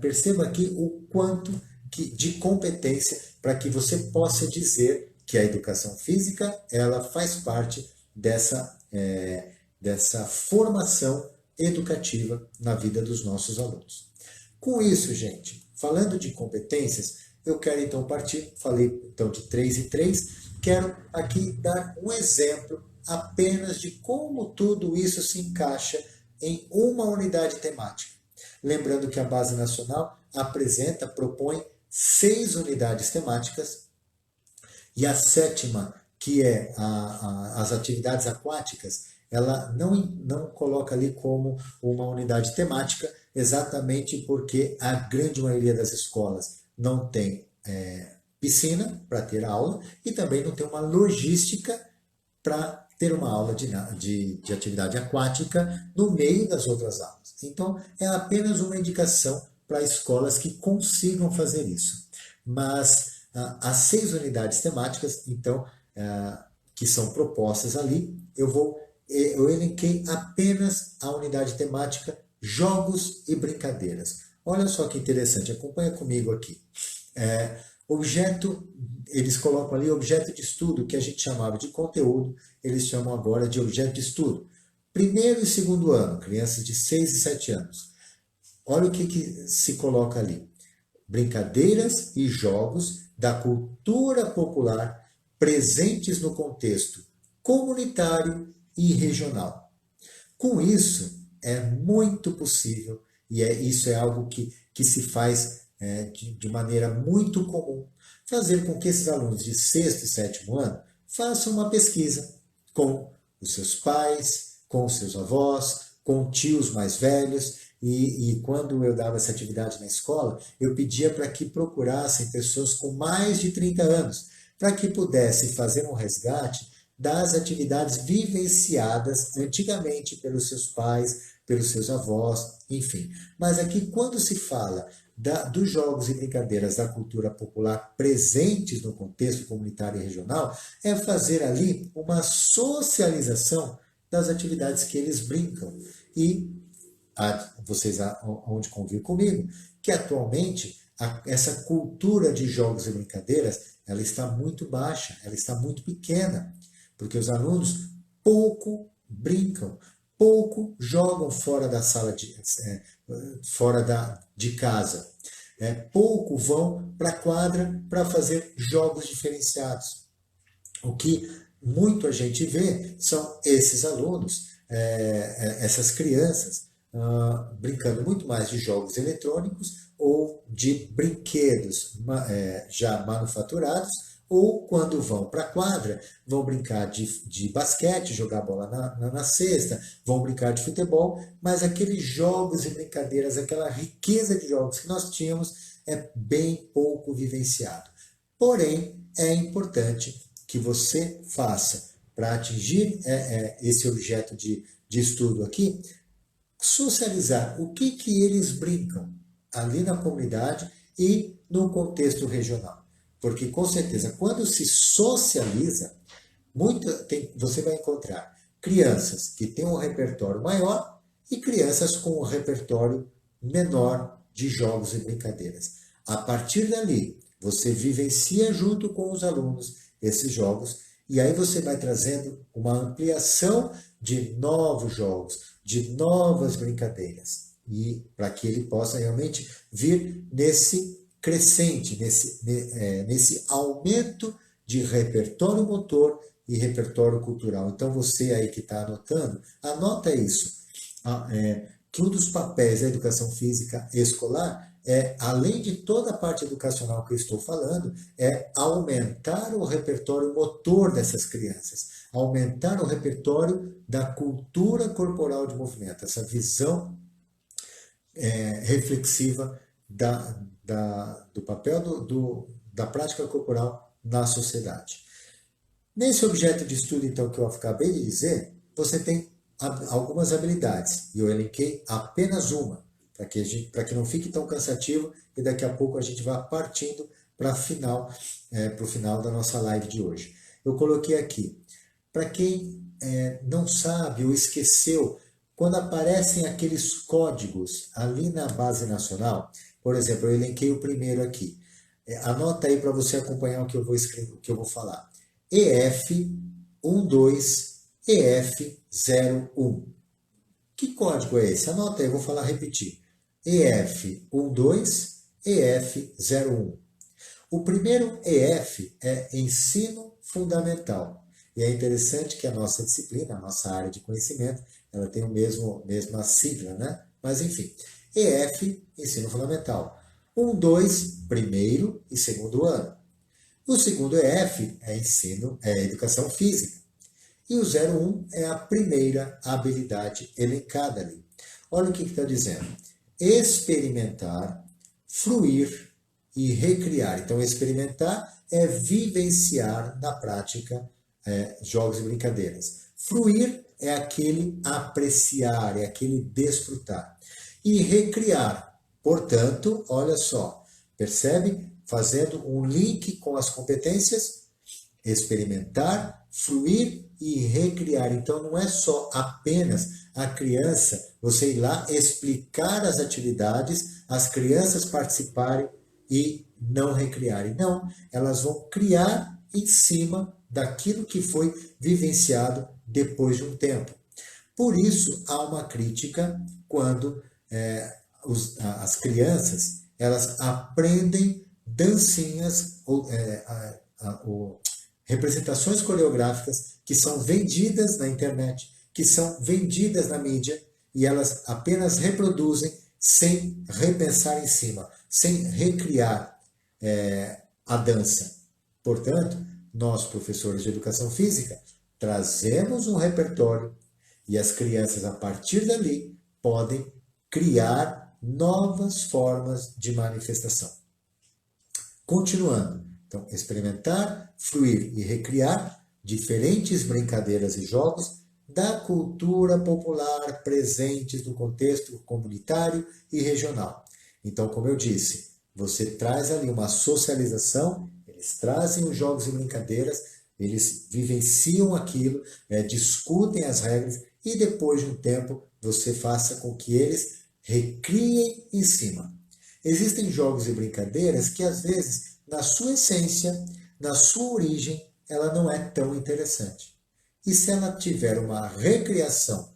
Perceba aqui o quanto de competência para que você possa dizer que a educação física ela faz parte dessa formação educativa na vida dos nossos alunos. Com isso, gente, falando de competências, eu quero então partir, falei então de 3 e 3, quero aqui dar um exemplo apenas de como tudo isso se encaixa em uma unidade temática. Lembrando que a Base Nacional propõe 6 unidades temáticas, e a 7ª, que é as atividades aquáticas, ela não coloca ali como uma unidade temática, exatamente porque a grande maioria das escolas não tem piscina para ter aula e também não tem uma logística para ter uma aula de atividade aquática no meio das outras aulas. Então, é apenas uma indicação para escolas que consigam fazer isso. Mas as 6 unidades temáticas, então, que são propostas ali, eu elenquei apenas a unidade temática Jogos e Brincadeiras. Olha só que interessante, acompanha comigo aqui. Eles colocam ali objeto de estudo, que a gente chamava de conteúdo, eles chamam agora de objeto de estudo. 1º e 2º ano, crianças de 6 e 7 anos. Olha o que se coloca ali. Brincadeiras e jogos da cultura popular presentes no contexto comunitário e regional. Com isso, é muito possível, e isso é algo que se faz de maneira muito comum, fazer com que esses alunos de sexto e sétimo ano façam uma pesquisa com os seus pais, com os seus avós, com tios mais velhos, e quando eu dava essa atividade na escola, eu pedia para que procurassem pessoas com mais de 30 anos, para que pudessem fazer um resgate das atividades vivenciadas antigamente pelos seus pais, pelos seus avós, enfim. Mas aqui, quando se fala dos jogos e brincadeiras da cultura popular presentes no contexto comunitário e regional, é fazer ali uma socialização das atividades que eles brincam. E vocês onde convivem comigo, que atualmente essa cultura de jogos e brincadeiras, ela está muito baixa, ela está muito pequena, porque os alunos pouco brincam, pouco jogam fora da sala de casa, pouco vão para a quadra para fazer jogos diferenciados. O que muito a gente vê são esses alunos, essas crianças, brincando muito mais de jogos eletrônicos ou de brinquedos já manufaturados, ou quando vão para a quadra, vão brincar de basquete, jogar bola na cesta, vão brincar de futebol, mas aqueles jogos e brincadeiras, aquela riqueza de jogos que nós tínhamos é bem pouco vivenciado. Porém, é importante que você faça para atingir esse objeto de estudo aqui, socializar o que eles brincam ali na comunidade e no contexto regional. Porque, com certeza, quando se socializa, você vai encontrar crianças que têm um repertório maior e crianças com um repertório menor de jogos e brincadeiras. A partir dali, você vivencia junto com os alunos esses jogos e aí você vai trazendo uma ampliação de novos jogos, de novas brincadeiras, e para que ele possa realmente vir nesse crescente, nesse aumento de repertório motor e repertório cultural. Então você aí que está anotando, anota isso, que um dos papéis da educação física escolar além de toda a parte educacional que eu estou falando, é aumentar o repertório motor dessas crianças, aumentar o repertório da cultura corporal de movimento, essa visão reflexiva do papel da prática corporal na sociedade. Nesse objeto de estudo, então, que eu acabei de dizer, você tem algumas habilidades, e eu elenquei apenas uma, para que não fique tão cansativo, e daqui a pouco a gente vai partindo para o final da nossa live de hoje. Eu coloquei aqui, para quem não sabe ou esqueceu, quando aparecem aqueles códigos ali na base nacional, por exemplo, eu elenquei o primeiro aqui, anota aí para você acompanhar o que eu vou escrever, o que eu vou falar. EF12, EF01. Que código é esse? Anota aí, eu vou falar repetir. EF12, EF01. O primeiro EF é Ensino Fundamental. E é interessante que a nossa disciplina, a nossa área de conhecimento, ela tem mesma sigla, né? Mas enfim, EF, Ensino Fundamental. 1, 2, primeiro e segundo ano. O segundo EF é Educação Física. E o 01 é a primeira habilidade elencada ali. Olha o que está dizendo. Experimentar, fruir e recriar. Então, experimentar é vivenciar na prática jogos e brincadeiras. Fruir é aquele apreciar, é aquele desfrutar. E recriar, portanto, olha só, percebe? Fazendo um link com as competências, experimentar, fruir e recriar. Então, não é só apenas a criança, você ir lá explicar as atividades, as crianças participarem e não recriarem. Não, elas vão criar em cima daquilo que foi vivenciado depois de um tempo. Por isso, há uma crítica quando as crianças elas aprendem dancinhas ou representações coreográficas que são vendidas na internet, que são vendidas na mídia e elas apenas reproduzem sem repensar em cima, sem recriar a dança. Portanto, nós, professores de educação física, trazemos um repertório e as crianças, a partir dali, podem criar novas formas de manifestação. Continuando, então, experimentar, fruir e recriar diferentes brincadeiras e jogos da cultura popular presentes no contexto comunitário e regional. Então, como eu disse, você traz ali uma socialização, eles trazem os jogos e brincadeiras, eles vivenciam aquilo, discutem as regras e depois de um tempo você faça com que eles recriem em cima. Existem jogos e brincadeiras que às vezes, na sua essência, na sua origem, ela não é tão interessante. E se ela tiver uma recriação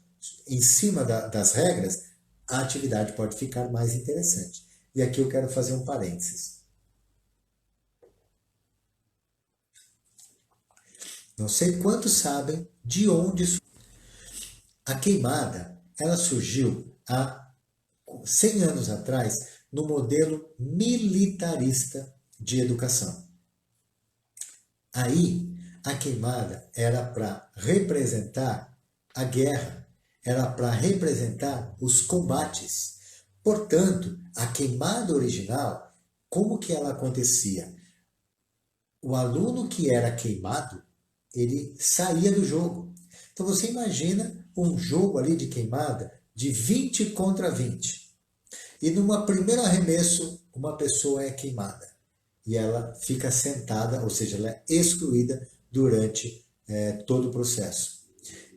em cima das regras, a atividade pode ficar mais interessante. E aqui eu quero fazer um parênteses. Não sei quantos sabem de onde surgiu. A queimada, ela surgiu há 100 anos atrás no modelo militarista de educação. Aí, a queimada era para representar a guerra, era para representar os combates. Portanto, a queimada original, como que ela acontecia? O aluno que era queimado, ele saía do jogo. Então você imagina um jogo ali de queimada de 20 contra 20. E numa primeiro arremesso, uma pessoa é queimada. E ela fica sentada, ou seja, ela é excluída durante todo o processo.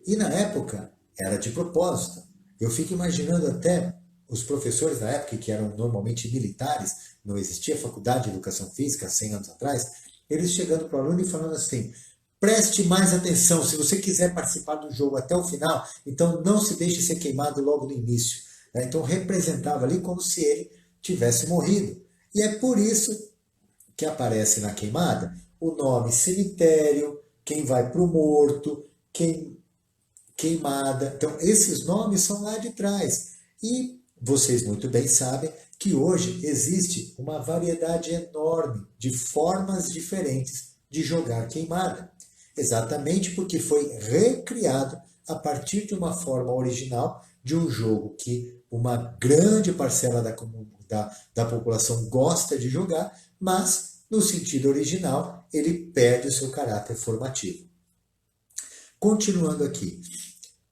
E na época, era de propósito. Eu fico imaginando até os professores da época, que eram normalmente militares, não existia faculdade de educação física 100 anos atrás, eles chegando para o aluno e falando assim: preste mais atenção, se você quiser participar do jogo até o final, então não se deixe ser queimado logo no início. Então representava ali como se ele tivesse morrido. E é por isso que aparece na queimada o nome cemitério, quem vai para o morto, queimada. Então esses nomes são lá de trás. E vocês muito bem sabem que hoje existe uma variedade enorme de formas diferentes de jogar queimada. Exatamente porque foi recriado a partir de uma forma original de um jogo que uma grande parcela da população gosta de jogar, mas no sentido original ele perde o seu caráter formativo. Continuando aqui.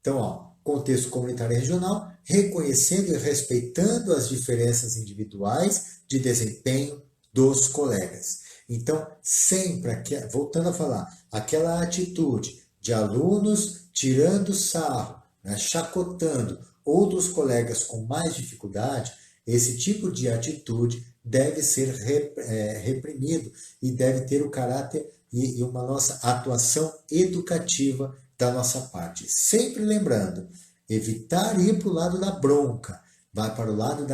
Então, contexto comunitário e regional, reconhecendo e respeitando as diferenças individuais de desempenho dos colegas. Então, sempre, voltando a falar, aquela atitude de alunos tirando sarro, chacotando outros colegas com mais dificuldade, esse tipo de atitude deve ser reprimido e deve ter o caráter e uma nossa atuação educativa da nossa parte. Sempre lembrando, evitar ir para o lado da bronca, vai para o lado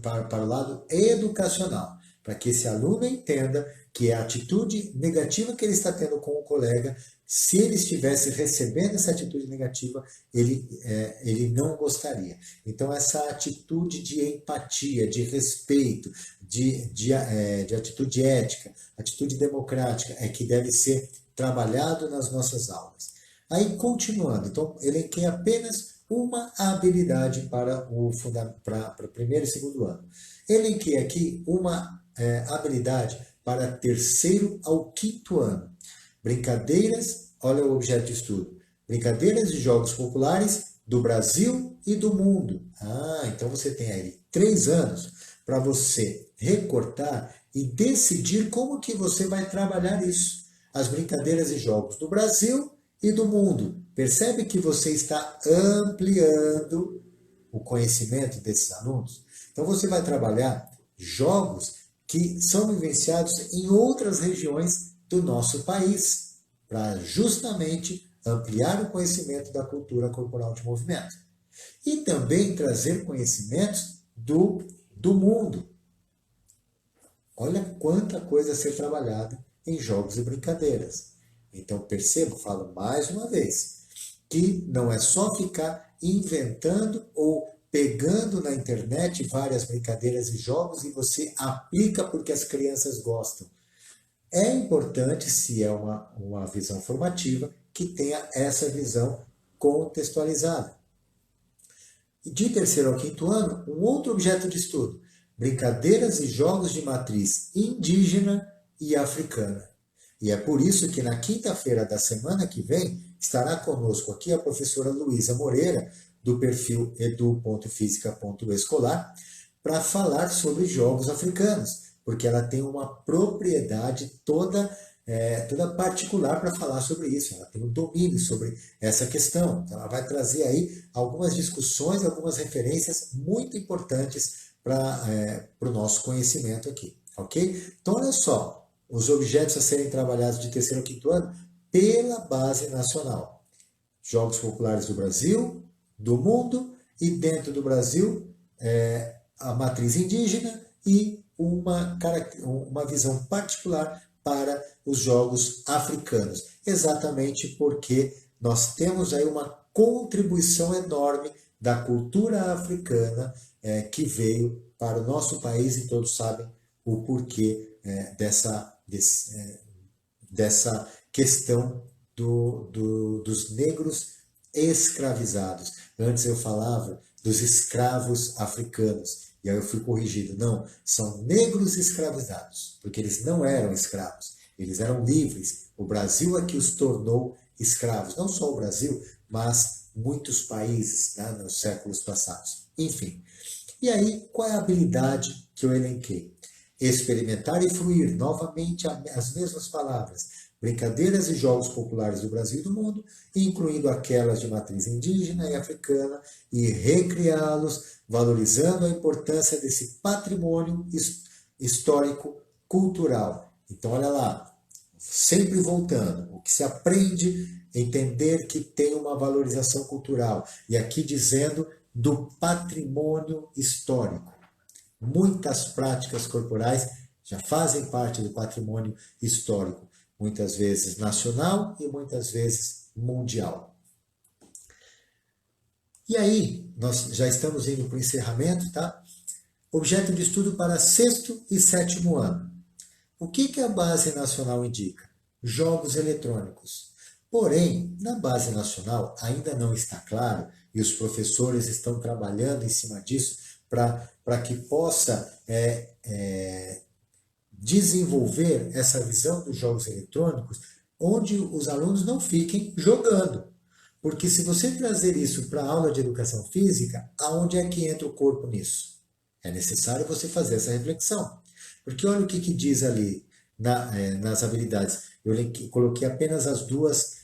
para o lado educacional, para que esse aluno entenda que a atitude negativa que ele está tendo com o colega, se ele estivesse recebendo essa atitude negativa, ele não gostaria. Então, essa atitude de empatia, de respeito, de atitude ética, atitude democrática, é que deve ser trabalhado nas nossas aulas. Aí, continuando, então, elenquei apenas uma habilidade para o primeiro e segundo ano. Elenquei aqui uma habilidade para terceiro ao quinto ano. Brincadeiras, olha o objeto de estudo. Brincadeiras de jogos populares do Brasil e do mundo. Então você tem aí 3 anos para você recortar e decidir como que você vai trabalhar isso. As brincadeiras e jogos do Brasil e do mundo. Percebe que você está ampliando o conhecimento desses alunos? Então você vai trabalhar jogos que são vivenciados em outras regiões do nosso país, para justamente ampliar o conhecimento da cultura corporal de movimento. E também trazer conhecimentos do mundo. Olha quanta coisa a ser trabalhada em jogos e brincadeiras. Então percebo, falo mais uma vez, que não é só ficar inventando ou pegando na internet várias brincadeiras e jogos e você aplica porque as crianças gostam. É importante, se é uma visão formativa, que tenha essa visão contextualizada. De terceiro ao quinto ano, um outro objeto de estudo, brincadeiras e jogos de matriz indígena e africana. E é por isso que na quinta-feira da semana que vem estará conosco aqui a professora Luísa Moreira, do perfil edu.física.escolar, para falar sobre jogos africanos, porque ela tem uma propriedade toda particular para falar sobre isso, ela tem um domínio sobre essa questão. Então, ela vai trazer aí algumas discussões, algumas referências muito importantes para o nosso conhecimento aqui, ok? Então, olha só, os objetos a serem trabalhados de terceiro ao quinto ano pela base nacional. Jogos populares do Brasil, do mundo, e dentro do Brasil, a matriz indígena e uma visão particular para os jogos africanos, exatamente porque nós temos aí uma contribuição enorme da cultura africana que veio para o nosso país e todos sabem o porquê dessa questão dos negros escravizados. Antes eu falava dos escravos africanos, e aí eu fui corrigido. Não, são negros escravizados, porque eles não eram escravos, eles eram livres. O Brasil é que os tornou escravos. Não só o Brasil, mas muitos países, né, nos séculos passados. Enfim. E aí, qual é a habilidade que eu elenquei? Experimentar e fruir, novamente as mesmas palavras. Brincadeiras e jogos populares do Brasil e do mundo, incluindo aquelas de matriz indígena e africana, e recriá-los, valorizando a importância desse patrimônio histórico-cultural. Então, olha lá, sempre voltando, o que se aprende é entender que tem uma valorização cultural, e aqui dizendo do patrimônio histórico. Muitas práticas corporais já fazem parte do patrimônio histórico, muitas vezes nacional e muitas vezes mundial. E aí, nós já estamos indo para o encerramento, tá? Objeto de estudo para sexto e sétimo ano. O que a Base Nacional indica? Jogos eletrônicos. Porém, na Base Nacional ainda não está claro, e os professores estão trabalhando em cima disso para que possa desenvolver essa visão dos jogos eletrônicos, onde os alunos não fiquem jogando. Porque se você trazer isso para a aula de educação física, aonde é que entra o corpo nisso? É necessário você fazer essa reflexão. Porque olha o que diz ali nas habilidades. Eu coloquei apenas as duas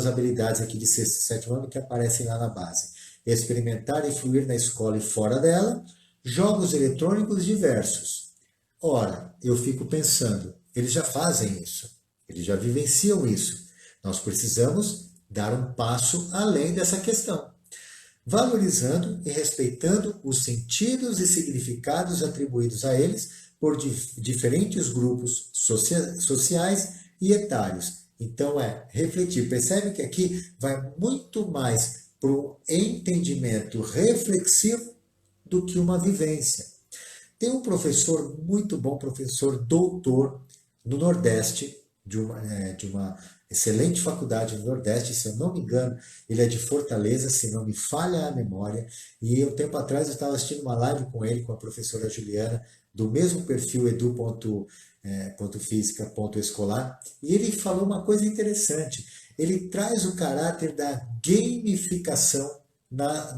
habilidades aqui de sexto e sétimo ano que aparecem lá na base. Experimentar e fluir na escola e fora dela, jogos eletrônicos diversos. Ora, eu fico pensando, eles já fazem isso, eles já vivenciam isso. Nós precisamos dar um passo além dessa questão, valorizando e respeitando os sentidos e significados atribuídos a eles por diferentes grupos sociais e etários. Então refletir. Percebe que aqui vai muito mais para um entendimento reflexivo do que uma vivência. Tem um professor muito bom, professor doutor, no Nordeste, de uma excelente faculdade no Nordeste, se eu não me engano, ele é de Fortaleza, se não me falha a memória, e um tempo atrás eu estava assistindo uma live com ele, com a professora Juliana, do mesmo perfil edu.física.escolar, e ele falou uma coisa interessante, ele traz o caráter da gamificação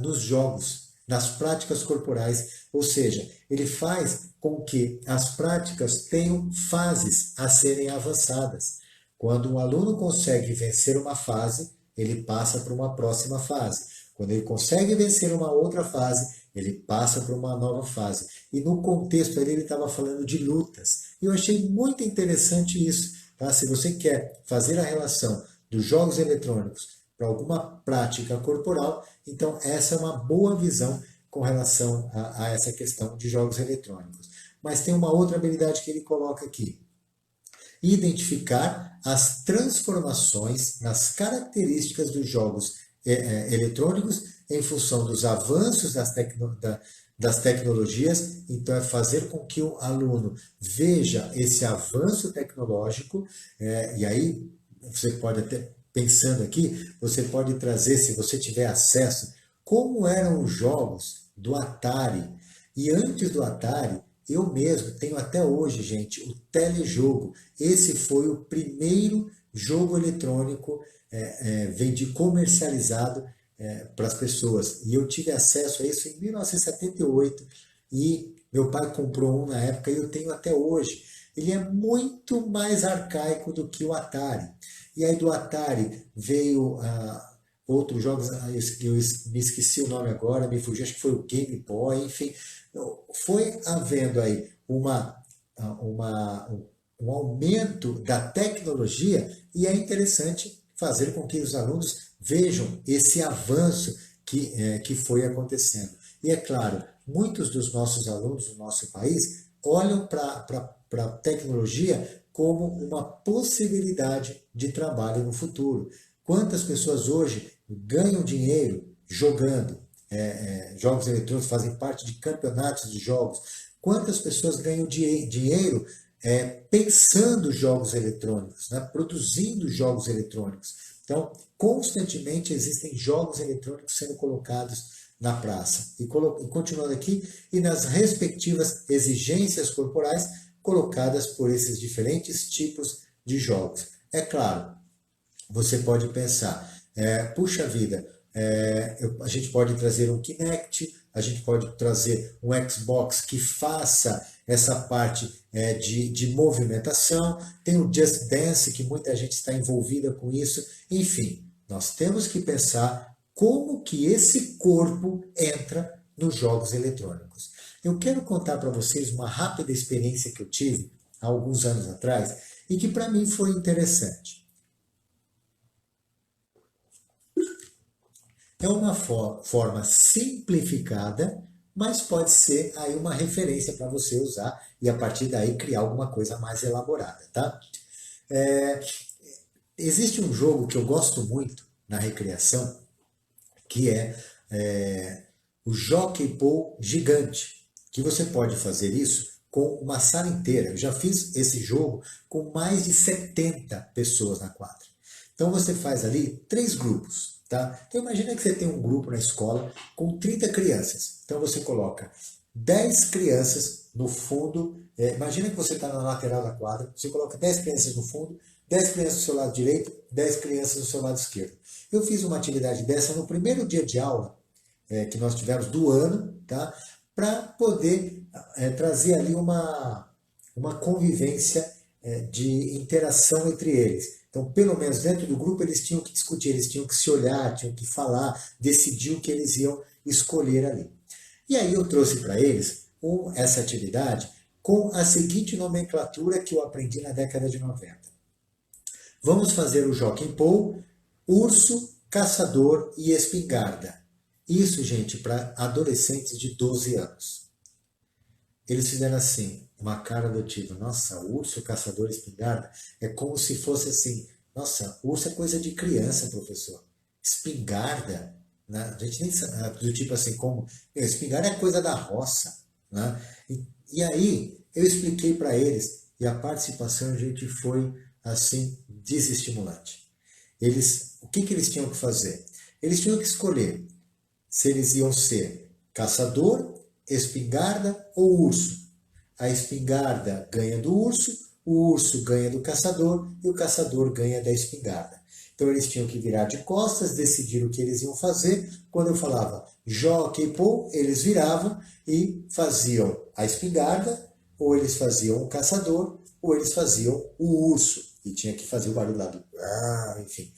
nos jogos, nas práticas corporais, ou seja, ele faz com que as práticas tenham fases a serem avançadas. Quando um aluno consegue vencer uma fase, ele passa para uma próxima fase. Quando ele consegue vencer uma outra fase, ele passa para uma nova fase. E no contexto ali ele estava falando de lutas. E eu achei muito interessante isso. Tá? Se você quer fazer a relação dos jogos eletrônicos para alguma prática corporal, então essa é uma boa visão com relação a essa questão de jogos eletrônicos. Mas tem uma outra habilidade que ele coloca aqui. Identificar as transformações nas características dos jogos eletrônicos em função dos avanços das tecnologias. Então, é fazer com que o aluno veja esse avanço tecnológico, e aí você pode até, pensando aqui, você pode trazer, se você tiver acesso, como eram os jogos do Atari. E antes do Atari, eu mesmo tenho até hoje, gente, o telejogo. Esse foi o primeiro jogo eletrônico vendido, comercializado para as pessoas. E eu tive acesso a isso em 1978 e meu pai comprou um na época e eu tenho até hoje. Ele é muito mais arcaico do que o Atari. E aí do Atari veio outros jogos, eu me esqueci o nome agora, me fugiu, acho que foi o Game Boy, enfim. Foi havendo aí um aumento da tecnologia e é interessante fazer com que os alunos vejam esse avanço que foi acontecendo. E é claro, muitos dos nossos alunos do nosso país olham para a tecnologia como uma possibilidade de trabalho no futuro. Quantas pessoas hoje ganham dinheiro jogando? Jogos eletrônicos fazem parte de campeonatos de jogos. Quantas pessoas ganham dinheiro pensando jogos eletrônicos, né? Produzindo jogos eletrônicos? Então, constantemente existem jogos eletrônicos sendo colocados na praça. E continuando aqui, e nas respectivas exigências corporais colocadas por esses diferentes tipos de jogos. É claro, você pode pensar, puxa vida, a gente pode trazer um Kinect, a gente pode trazer um Xbox que faça essa parte de movimentação, tem o Just Dance, que muita gente está envolvida com isso. Enfim, nós temos que pensar como que esse corpo entra nos jogos eletrônicos. Eu quero contar para vocês uma rápida experiência que eu tive há alguns anos atrás e que para mim foi interessante. É uma forma simplificada, mas pode ser aí uma referência para você usar e a partir daí criar alguma coisa mais elaborada, tá? Existe um jogo que eu gosto muito na recreação, que o Jockey Ball gigante, que você pode fazer isso com uma sala inteira. Eu já fiz esse jogo com mais de 70 pessoas na quadra. Então você faz ali 3 grupos. Tá? Então imagina que você tem um grupo na escola com 30 crianças. Então você coloca 10 crianças no fundo. Imagina que você está na lateral da quadra. Você coloca 10 crianças no fundo, 10 crianças do seu lado direito, 10 crianças do seu lado esquerdo. Eu fiz uma atividade dessa no primeiro dia de aula que nós tivemos do ano, tá? Para poder trazer ali uma convivência de interação entre eles. Então, pelo menos dentro do grupo, eles tinham que discutir, eles tinham que se olhar, tinham que falar, decidir o que eles iam escolher ali. E aí eu trouxe para eles essa atividade com a seguinte nomenclatura que eu aprendi na década de 90. Vamos fazer o Jockey Ball, urso, caçador e espingarda. Isso, gente, para adolescentes de 12 anos. Eles fizeram assim, uma cara do tipo, nossa, urso, caçador, espingarda, é como se fosse assim, nossa, urso é coisa de criança, professor. Espingarda, né? A gente nem sabe, do tipo assim, como, espingarda é coisa da roça, né? E aí, eu expliquei para eles, e a participação, gente, foi assim, desestimulante. O que eles tinham que fazer? Eles tinham que escolher se eles iam ser caçador, espingarda ou urso. A espingarda ganha do urso, o urso ganha do caçador e o caçador ganha da espingarda. Então eles tinham que virar de costas, decidir o que eles iam fazer. Quando eu falava Jockey Ball, eles viravam e faziam a espingarda, ou eles faziam o caçador, ou eles faziam o urso. E tinha que fazer o barulho lá do... enfim.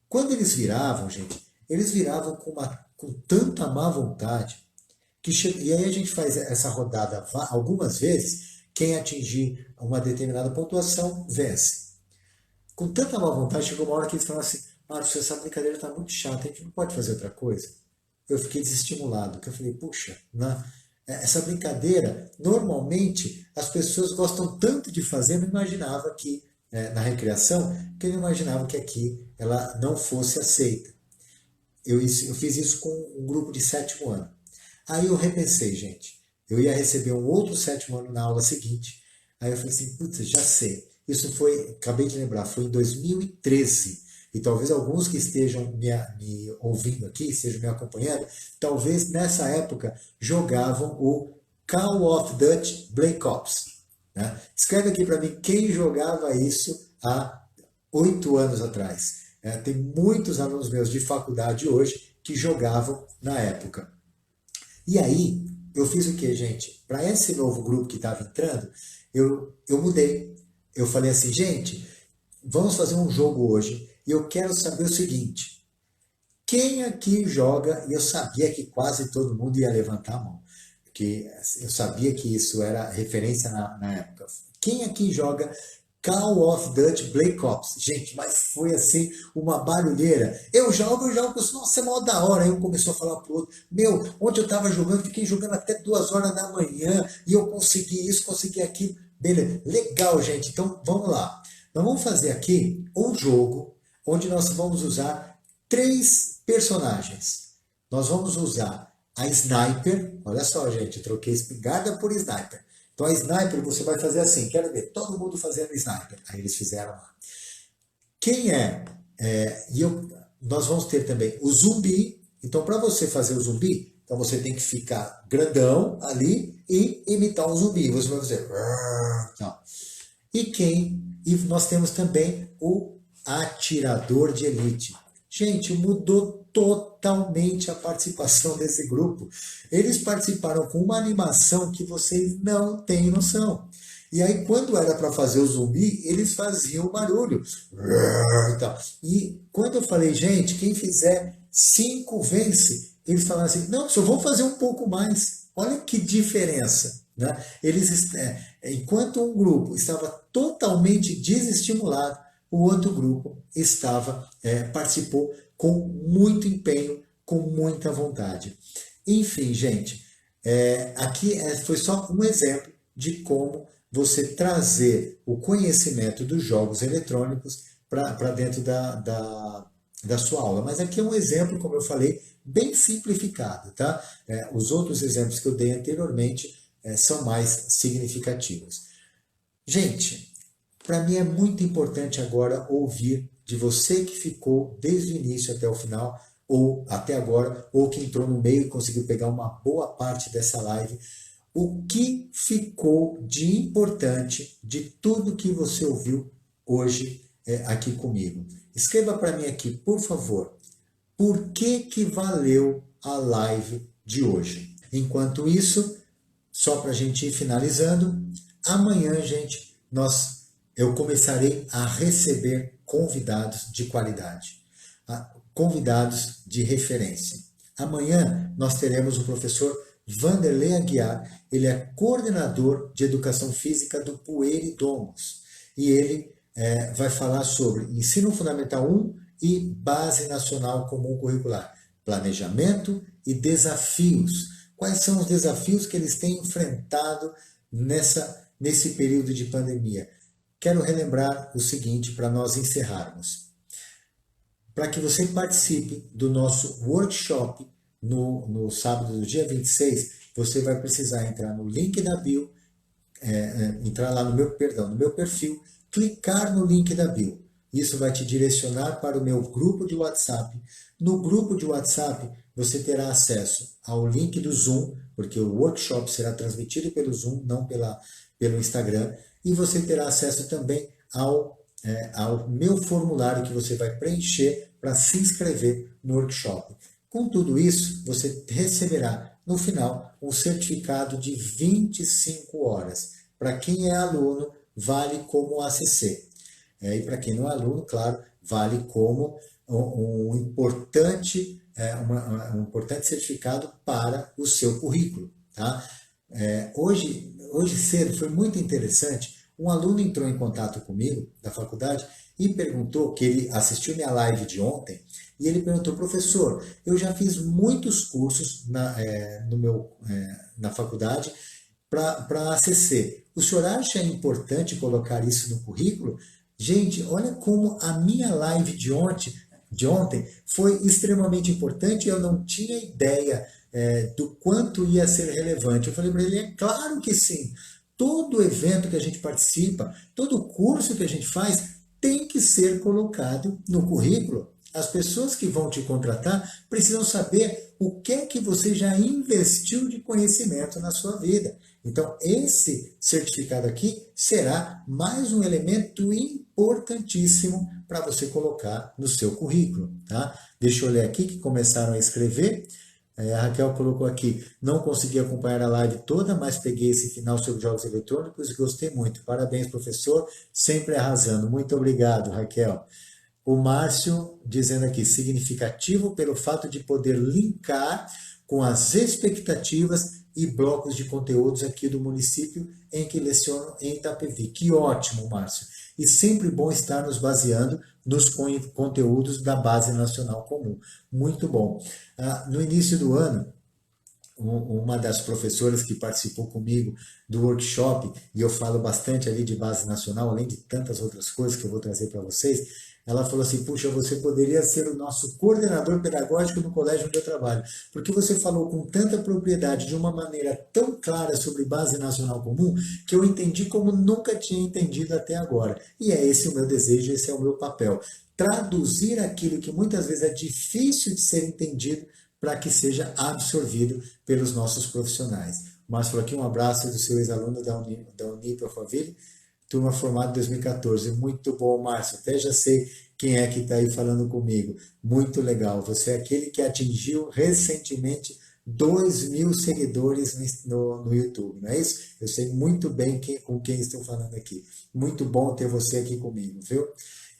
Quando eles viravam, gente, eles viravam com tanta má vontade, e aí a gente faz essa rodada algumas vezes, quem atingir uma determinada pontuação vence. Com tanta má vontade, chegou uma hora que eles falaram assim, Marcos, essa brincadeira está muito chata, a gente não pode fazer outra coisa. Eu fiquei desestimulado, porque eu falei, puxa, né? Essa brincadeira, normalmente, as pessoas gostam tanto de fazer, eu não imaginava que, na recreação, que eu não imaginava que aqui ela não fosse aceita. eu fiz isso com um grupo de sétimo ano. Aí eu repensei, gente. Eu ia receber um outro sétimo ano na aula seguinte. Aí eu falei assim, putz, já sei. Isso foi, acabei de lembrar, foi em 2013. E talvez alguns que estejam me ouvindo aqui, estejam me acompanhando, talvez nessa época jogavam o Call of Duty Black Ops. Né? Escreve aqui para mim quem jogava isso há 8 anos atrás. Tem muitos alunos meus de faculdade hoje que jogavam na época. E aí, eu fiz o que, gente? Para esse novo grupo que estava entrando, eu mudei. Eu falei assim, gente, vamos fazer um jogo hoje e eu quero saber o seguinte: quem aqui joga, e eu sabia que quase todo mundo ia levantar a mão, porque eu sabia que isso era referência na época. Quem aqui joga Call of Duty Black Ops? Gente, mas foi assim, uma barulheira. Eu jogo, nossa, é mó da hora. Aí um começou a falar pro outro, meu, ontem eu tava jogando, fiquei jogando até 2 horas da manhã, e eu consegui isso, consegui aquilo. Beleza, legal, gente, então vamos lá. Nós vamos fazer aqui um jogo, onde nós vamos usar 3 personagens. Nós vamos usar a Sniper, olha só, gente, eu troquei espingarda por Sniper. Então a Sniper você vai fazer assim, quero ver todo mundo fazendo Sniper. Aí eles fizeram lá. Quem nós vamos ter também o zumbi. Então para você fazer o zumbi, então você tem que ficar grandão ali e imitar um zumbi. Você vai fazer... Não. E nós temos também o atirador de elite. Gente, mudou totalmente a participação desse grupo. Eles participaram com uma animação que vocês não têm noção. E aí, quando era para fazer o zumbi, eles faziam barulho. E quando eu falei, gente, quem fizer 5 vence, eles falaram assim, não, só vou fazer um pouco mais. Olha que diferença. Né? Enquanto um grupo estava totalmente desestimulado, o outro grupo participou com muito empenho, com muita vontade. Enfim, gente, aqui foi só um exemplo de como você trazer o conhecimento dos jogos eletrônicos para dentro da sua aula. Mas aqui é um exemplo, como eu falei, bem simplificado, tá? Os outros exemplos que eu dei anteriormente são mais significativos. Gente, para mim é muito importante agora ouvir de você que ficou desde o início até o final, ou até agora, ou que entrou no meio e conseguiu pegar uma boa parte dessa live, o que ficou de importante de tudo que você ouviu hoje aqui comigo. Escreva para mim aqui, por favor, por que valeu a live de hoje. Enquanto isso, só para a gente ir finalizando, amanhã, gente, eu começarei a receber convidados de qualidade, convidados de referência. Amanhã nós teremos o professor Vanderlei Aguiar, ele é coordenador de Educação Física do Pueri Domus, e ele vai falar sobre Ensino Fundamental 1 e Base Nacional Comum Curricular, planejamento e desafios. Quais são os desafios que eles têm enfrentado nesse período de pandemia? Quero relembrar o seguinte para nós encerrarmos. Para que você participe do nosso workshop no sábado do dia 26, você vai precisar entrar no link da bio, entrar lá no meu perfil, clicar no link da bio. Isso vai te direcionar para o meu grupo de WhatsApp. No grupo de WhatsApp, você terá acesso ao link do Zoom, porque o workshop será transmitido pelo Zoom, não pelo Instagram. E você terá acesso também ao meu formulário que você vai preencher para se inscrever no workshop. Com tudo isso, você receberá, no final, um certificado de 25 horas. Para quem é aluno, vale como ACC. E para quem não é aluno, claro, vale como um importante certificado para o seu currículo. Tá? Hoje cedo foi muito interessante. Um aluno entrou em contato comigo da faculdade e perguntou, que ele assistiu minha live de ontem, e ele perguntou, professor, eu já fiz muitos cursos na faculdade para ACC. O senhor acha importante colocar isso no currículo? Gente, olha como a minha live de ontem de ontem foi extremamente importante e eu não tinha ideia do quanto ia ser relevante. Eu falei para ele, é claro que sim. Todo evento que a gente participa, todo curso que a gente faz, tem que ser colocado no currículo. As pessoas que vão te contratar precisam saber o que é que você já investiu de conhecimento na sua vida. Então, esse certificado aqui será mais um elemento importantíssimo para você colocar no seu currículo, tá? Deixa eu ler aqui que começaram a escrever. A Raquel colocou aqui, não consegui acompanhar a live toda, mas peguei esse final sobre jogos eletrônicos e gostei muito. Parabéns, professor, sempre arrasando. Muito obrigado, Raquel. O Márcio dizendo aqui, significativo pelo fato de poder linkar com as expectativas e blocos de conteúdos aqui do município em que leciono em Itapevi. Que ótimo, Márcio. E sempre bom estar nos baseando nos conteúdos da Base Nacional Comum. Muito bom. No início do ano, uma das professoras que participou comigo do workshop, e eu falo bastante ali de Base Nacional, além de tantas outras coisas que eu vou trazer para vocês, ela falou assim, puxa, você poderia ser o nosso coordenador pedagógico no colégio onde eu trabalho, porque você falou com tanta propriedade, de uma maneira tão clara sobre Base Nacional Comum, que eu entendi como nunca tinha entendido até agora. E é esse o meu desejo, esse é o meu papel. Traduzir aquilo que muitas vezes é difícil de ser entendido para que seja absorvido pelos nossos profissionais. O Márcio falou aqui, um abraço do seu ex-aluno da Unip Alphaville, turma formada em 2014. Muito bom, Márcio. Até já sei quem é que está aí falando comigo. Muito legal. Você é aquele que atingiu recentemente 2.000 seguidores no YouTube, não é isso? Eu sei muito bem com quem estou falando aqui. Muito bom ter você aqui comigo, viu?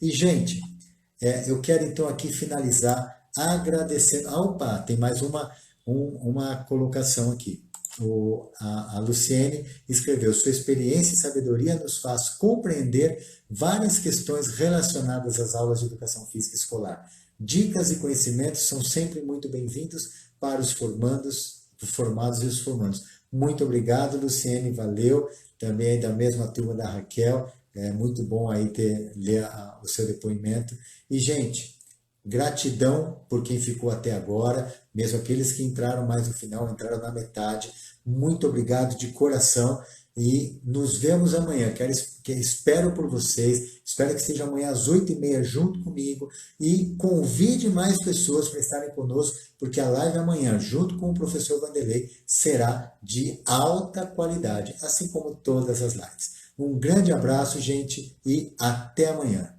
E, gente, eu quero então aqui finalizar agradecendo. Opa, tem mais uma colocação aqui. A Luciene escreveu, sua experiência e sabedoria nos faz compreender várias questões relacionadas às aulas de educação física escolar. Dicas e conhecimentos são sempre muito bem-vindos para os formados e os formandos. Muito obrigado, Luciene, valeu. Também da mesma turma da Raquel, é muito bom aí ler o seu depoimento. E, gente, gratidão por quem ficou até agora, mesmo aqueles que entraram mais no final, entraram na metade. Muito obrigado de coração e nos vemos amanhã. Espero por vocês, espero que seja amanhã às 8h30 junto comigo e convide mais pessoas para estarem conosco, porque a live amanhã, junto com o professor Vanderlei, será de alta qualidade, assim como todas as lives. Um grande abraço, gente, e até amanhã.